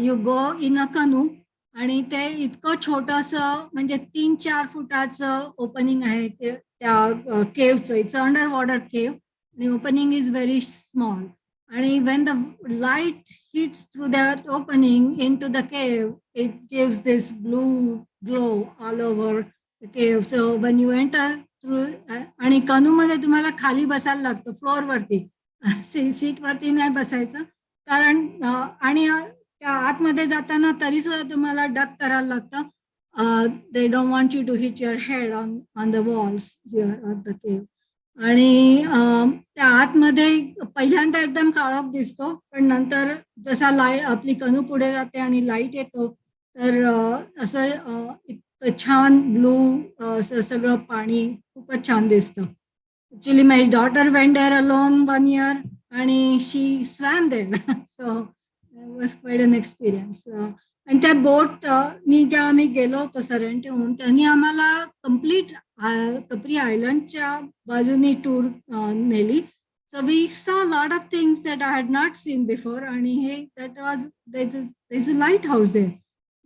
You go in a canoe, आणि ते इतकं छोटंसं, म्हणजे 3-4 फुटाचं opening आहे त्या केवचं. It's under water केव. The opening is very small, and when the light hits through that opening into the cave, it gives this blue glow all over the cave. So when you enter through, आणि कनू मध्ये तुम्हाला खाली बसायला लागतं, floor वरती. Seat वरती नाही बसायचं, कारण आणि त्या आतमध्ये जाताना तरी सुद्धा तुम्हाला डक करायला लागतं. They don't want you to hit your head on the walls here at the cave. आणि त्या आतमध्ये पहिल्यांदा एकदम काळोख दिसतो, पण नंतर जसा लाईट आपली कणू पुढे जाते आणि लाईट येतो, तर असं इतकं छान ब्लू असं सगळं पाणी खूपच छान दिसतं. Actually my daughter went there alone 1 year आणि she swam there. So was quite an experience. आणि त्या बोटनी जेव्हा आम्ही गेलो होतो सरण ठेवून, त्यांनी आम्हाला कम्प्लीट कपरी आयलंडच्या बाजूनी टूर नेली. So we saw a lot of things that I had not seen before. आणि हे there's a lighthouse there.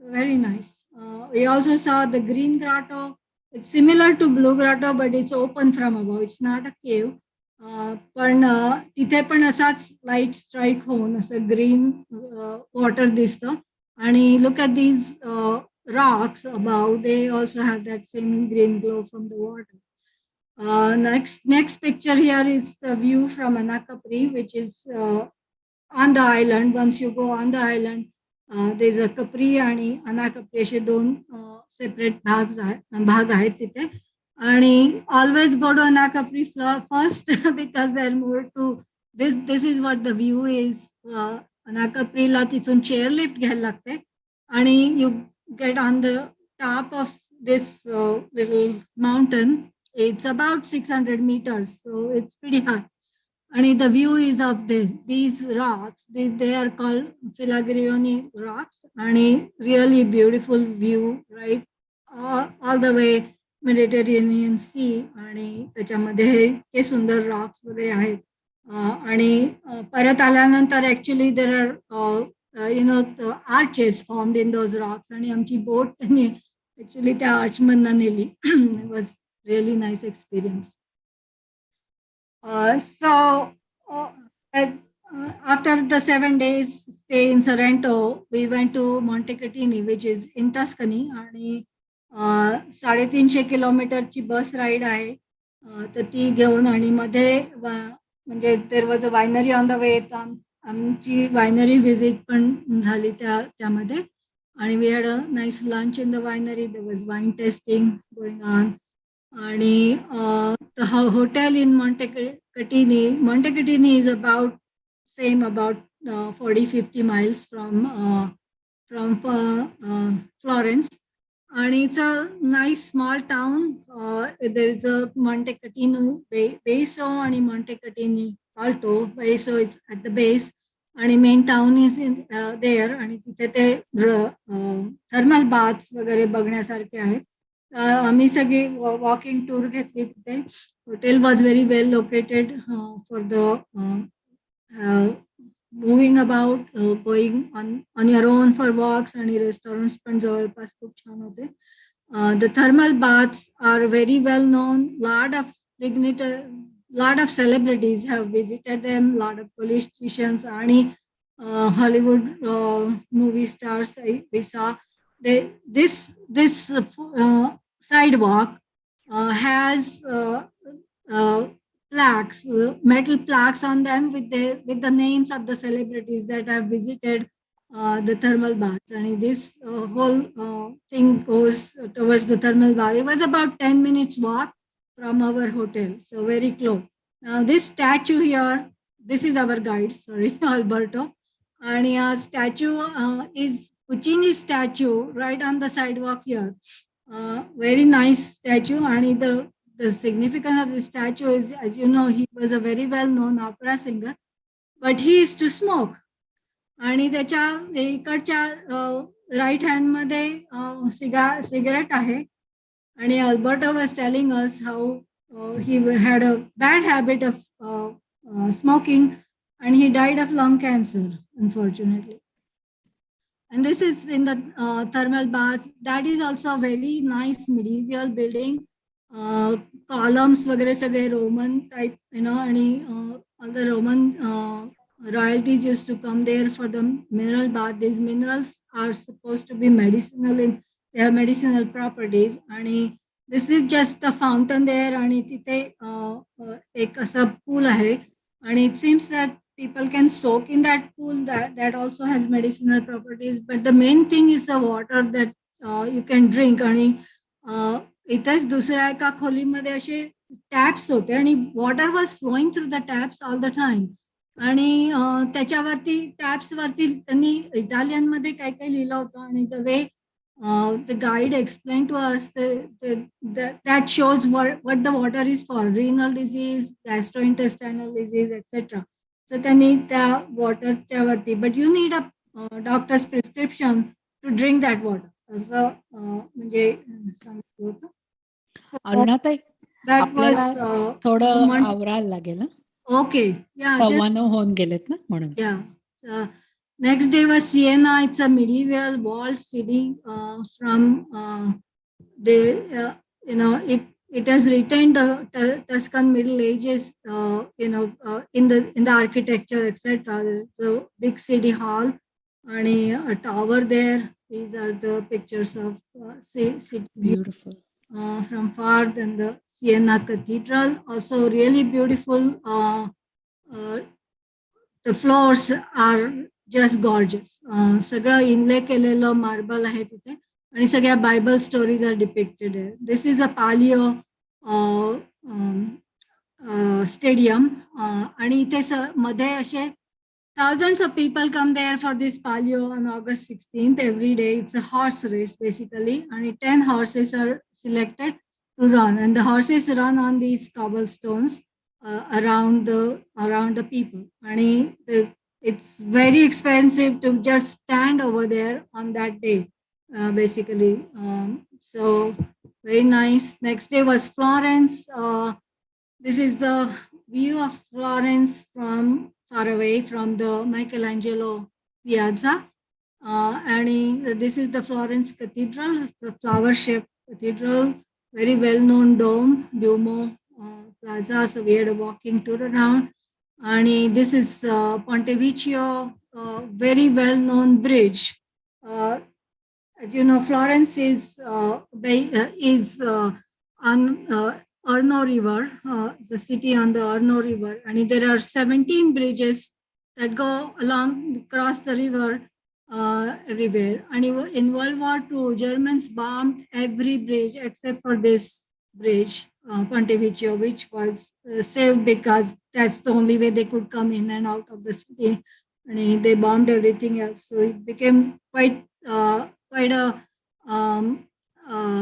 Very nice. We also saw the Green Grotto. It's similar to Blue Grotto, but it's open from above. It's not a cave. पण तिथे पण असाच light strike होऊन असं green water दिसतं. आणि look at these rocks above. They also have that same green glow from the water. Next picture here is the view from Anakapri, which is on the island. Once you go on the island, there's a Capri आणि Anakapri असे 2 separate भाग आहेत तिथे. आणि always go to Anakapri first because there are more to this is what the view is. Anakapriला तिथून chairlift घ्यायला लागते आणि you get on the top of this little mountain. It's about 600 meters, so it's pretty high. And the view is of these rocks. They are called Filagrioni rocks. And really beautiful view, right? All the way Mediterranean Sea. आणि त्याच्यामध्ये हे सुंदर Roxx वगैरे आहेत. आणि परत आल्यानंतर actually there are arches formed in those Roxx. आणि आमची बोट त्यांनी ॲक्च्युली त्या आर्चमधनं नेली. It was really nice experience. So after the 7 days stay in Sorrento, we went to Montecatini, which is in Tuscany. आणि 350 किलोमीटरची बस राईड आहे. तर ती घेऊन आणि मध्ये म्हणजे there was a winery on the way. आमची वायनरी व्हिजिट पण झाली त्यामध्ये. आणि we had a nice lunch in the winery. There was wine tasting going on. आणि the hotel in Montecatini is about 40-50 miles from Florence. And it's a nice small town. There is a Montecatini Veso and Montecatini Alto. Veso is at the base. And main town is there. आणि तिथे ते thermal baths वगैरे बघण्यासारखे आहेत. आम्ही सगळी walking tour घेतली तिथे. Hotel was very well located for the moving about, going on your own for walks. आणि रेस्टॉरंट्स पण जवळपास खूप छान होते. The thermal baths are very well known. lot of celebrities have visited them. Lot of politicians आणि Hollywood movie stars we saw. This sidewalk has plaques, metal plaques on them with the names of the celebrities that have visited the thermal baths. And this whole thing goes towards the thermal bath. It was about 10 minutes walk from our hotel, so very close. Now this statue here, this is our guide, sorry, Alberto. And a statue is Puccini statue right on the sidewalk here. Very nice statue. And the significance of the statue is, as you know, he was a very well-known opera singer, but he used to smoke. आणि त्याच्या इकडच्या right हँडमध्ये cigarette आहे. आणि Alberto was telling us how he had a bad habit of smoking, and he died of lung cancer, unfortunately. And this is in the thermal bath. That is also a very nice medieval building. Columns वगैरे सगळे Roman type, and all the Roman royalties used to come there for the mineral bath. These minerals are supposed to be medicinal. They have medicinal properties. आणि this is just the fountain there. आणि तिथे एक असं pool आहे. And it seems that people can soak in that pool. That also has medicinal properties. But the main thing is the water that you can drink. आणि इथेच दुसऱ्या एका खोलीमध्ये असे टॅप्स होते आणि water was flowing through the taps all the time. आणि त्याच्यावरती टॅप्स वरती त्यांनी इटालियन मध्ये काय काय लिहिलं होतं आणि the way the guide explained to us that shows what the water is for: renal disease, gastrointestinal disease, etc. So त्यांनी त्या वॉटरच्या वरती, but you need a doctor's prescription to drink that water असं म्हणजे सांगितलं होतं. अरुणाताई, That आपल्याला was थोडं आवरायला लागेल ना, okay. Yeah, 9:15 होऊन गेलेत ना म्हणून. yeah. Next day was Siena. It's a medieval walled city from it has retained the Tuscan Middle Ages, in the architecture, etc. It's a big city hall and a tower there. These are the pictures of city Beautiful. from far. Then the Siena Cathedral, also really beautiful. The floors are just gorgeous. सगळं इनले केलेलं marble आहे तिथे आणि सगळ्या Bible stories R depicted आहे. दिस is a पालिओ stadium आणि इथे मध्ये असे thousands of people come there for this palio on August 16th every day. It's a horse race basically, and 10 horses are selected to run, and the horses run on these cobblestones around the people. And it's very expensive to just stand over there on that day, basically. So very nice. Next day was Florence. This is the view of Florence from far away from the Michelangelo Piazza. And this is the Florence Cathedral. It's the flower-shaped cathedral, very well-known dome, Duomo Plaza. So we had a walking tour around. And this is Ponte Vecchio, very well-known bridge. As you know, Florence is on Arno River, the city on the Arno River, and there are 17 bridges that go across the river everywhere. And in World War II, Germans bombed every bridge except for this bridge, Ponte Vecchio, which was saved because that's the only way they could come in and out of the city. And they bombed everything else, so it became quite a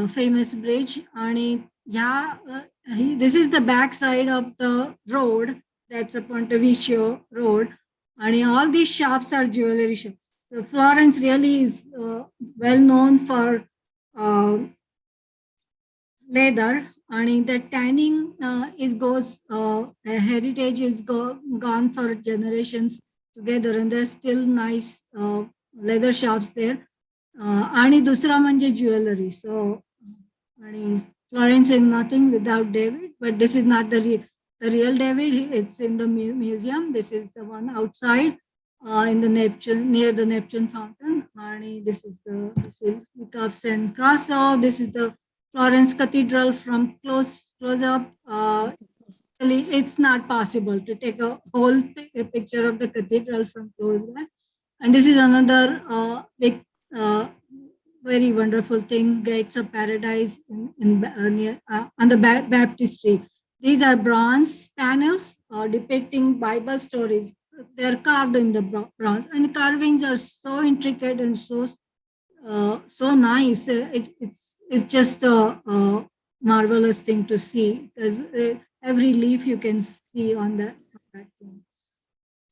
famous bridge. And this is the back side of the road. That's a Ponte Vecchio road. And all these shops are jewelry shops. So Florence really is well known for leather. And the tanning heritage is gone for generations together. And there's still nice leather shops there. आणि दुसरा म्हणजे jewellery. So आणि Florence is nothing without David, but this is not the real David. It's in the museum. This is the one outside in the Neptune, near the Neptune fountain. And this is the Basilica of St. Crosso. This is the Florence Cathedral from close up. It's not possible to take a whole picture of the cathedral from close by. And this is another big very wonderful thing, Gates of Paradise on the baptistry. These are bronze panels depicting Bible stories. They're carved in the bronze, and carvings are so intricate and so nice. It's just a marvelous thing to see, because every leaf you can see on that thing.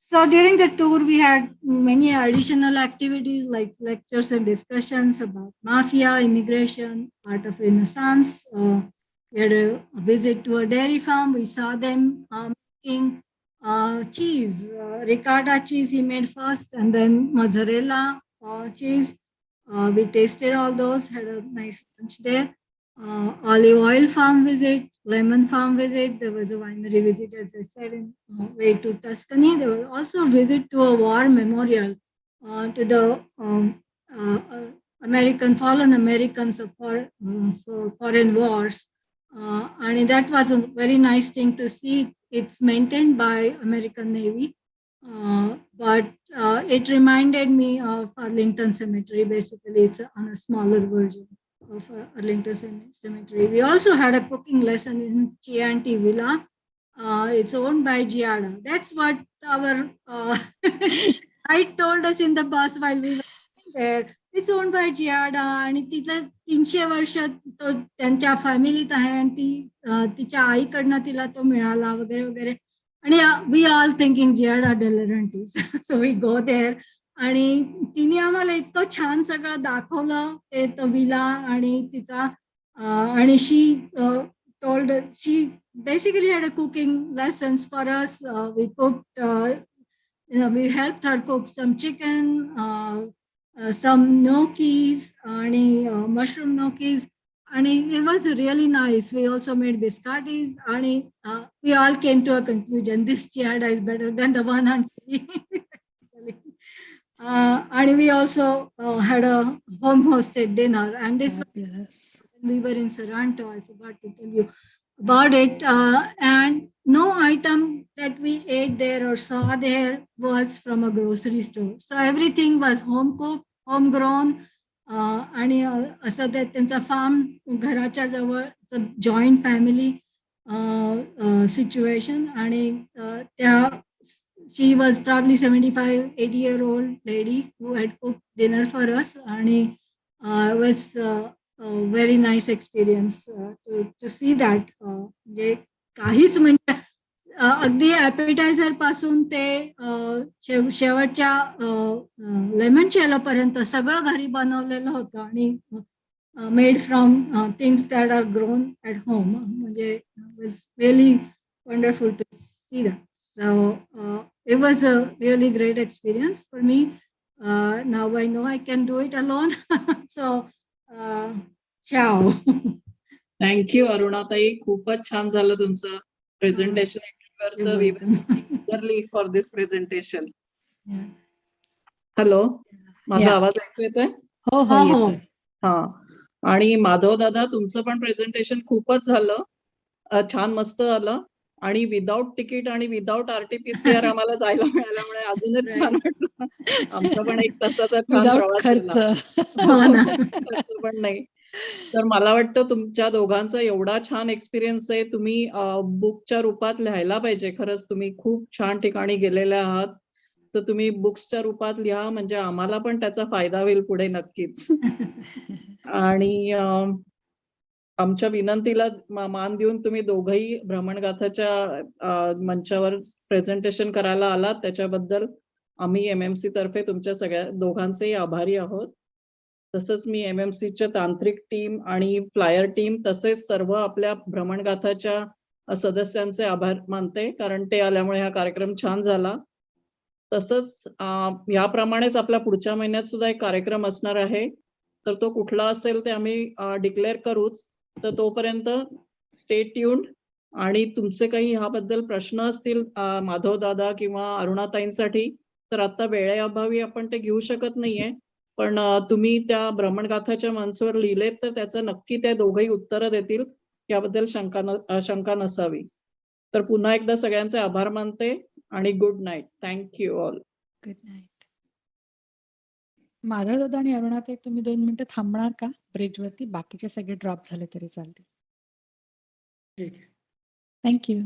So during the tour, we had many additional activities like lectures and discussions about mafia, immigration, art of Renaissance. We had a visit to a dairy farm. We saw them making cheese, ricotta cheese he made first, and then mozzarella cheese. We tasted all those, had a nice lunch there. Olive oil farm visit, lemon farm visit. There was a winery visit, as I said, in way to Tuscany. There was also a visit to a war memorial to the fallen Americans for foreign wars. And that was a very nice thing to see. It's maintained by American Navy, but it reminded me of Arlington Cemetery. Basically, it's on a smaller version. of Arlington Cemetery. We also had a cooking lesson in Chianti Villa. It's owned by Giada. That's what our guide told us in the bus while we were there. It's owned by Giada आणि तिथलं 300 वर्ष तो त्यांच्या फॅमिलीत आहे आणि तिच्या आईकडनं तिला तो मिळाला वगैरे वगैरे. आणि we all thinking Giada de Laurentiis. So we go there. आणि तिने आम्हाला इतकं छान सगळं दाखवलं ते तो विला आणि तिचा आणि शी told she basically had a cooking lessons for us. We cooked, we helped her cook some chicken, some gnocchis, and mushroom gnocchis. And it was really nice. We also made biscottis, and we all came to a conclusion: this Giada is better than the one on TV. And we also had a home-hosted dinner, and this was, we were in Sorrento. I forgot to tell you about it. And no item that we ate there or saw there was from a grocery store. So everything was home cooked, homegrown. आणि असं ते त्यांचा form घराच्या जवळ joint family situation. आणि त्या she was probably 75-80-year-old lady who had cooked dinner for us, and it was a very nice experience to see that. जे काहीच म्हणजे अगदी ॲपेटायझर पासून ते शेवटच्या लेमन चेलो पर्यंत सगळं घरी बनवलेलं होतं आणि made from things that are grown at home. म्हणजे it was really wonderful to see that. So it was a really great experience for me. Now I know I can do it alone. So ciao. Thank you Arunatai. खूपच छान झालं तुमचं presentation. We were eagerly for this presentation. Hello, माझा आवाज ऐकू येतोय? हो हो येतोय. हा, आणि माधव दादा तुमचं पण प्रेझेंटेशन खूपच झालं, छान मस्त आलं. आणि विदाउट तिकीट आणि विदाउट RT-PCR आम्हाला जायला मिळाल्यामुळे अजूनच छान वाटलं. आमचा पण एक तासाचा छान प्रवास झाला. खर्च पण नाही. तर मला वाटतं तुमच्या दोघांचा एवढा छान एक्सपिरियन्स आहे, तुम्ही बुकच्या रूपात लिहायला पाहिजे. खरंच तुम्ही खूप छान ठिकाणी गेलेले आहात, तर तुम्ही बुक्सच्या रूपात लिहा, म्हणजे आम्हाला पण त्याचा फायदा होईल पुढे नक्कीच. आणि आमच्या विनंतीला मान देऊन तुम्ही दोघंही भ्रमणगाथाच्या मंचावर प्रेझेंटेशन करायला आलात, त्याच्याबद्दल आम्ही MMC तर्फे तुमच्या सगळ्या दोघांचेही आभारी आहोत. तसंच मी MMCच्या तांत्रिक टीम आणि फ्लायर टीम तसेच सर्व आपल्या भ्रमणगाथाच्या सदस्यांचे आभार मानते, कारण ते आल्यामुळे हा कार्यक्रम छान झाला. तसंच याप्रमाणेच आपल्या पुढच्या महिन्यात सुद्धा एक कार्यक्रम असणार आहे, तर तो कुठला असेल ते आम्ही डिक्लेअर करूच. तर तोपर्यंत स्टे ट्यून्ड. आणि तुमचे काही ह्याबद्दल प्रश्न असतील माधव दादा किंवा अरुणाताईंसाठी, तर आता वेळेअभावी आपण ते घेऊ शकत नाहीये, पण तुम्ही त्या भ्रमणगाथाच्या मंचावर लिहिलेत तर त्याचं नक्की त्या दोघंही उत्तरं देतील, याबद्दल शंका नसावी. तर पुन्हा एकदा सगळ्यांचे आभार मानते आणि good night. Thank you all. Good night. Madhav दादा आणि अरुणाताई तुम्ही 2 मिनिटं थांबणार का ब्रिजवरती? बाकीचे सगळे ड्रॉप झाले तरी चालतील. ठीक आहे. थँक्यू.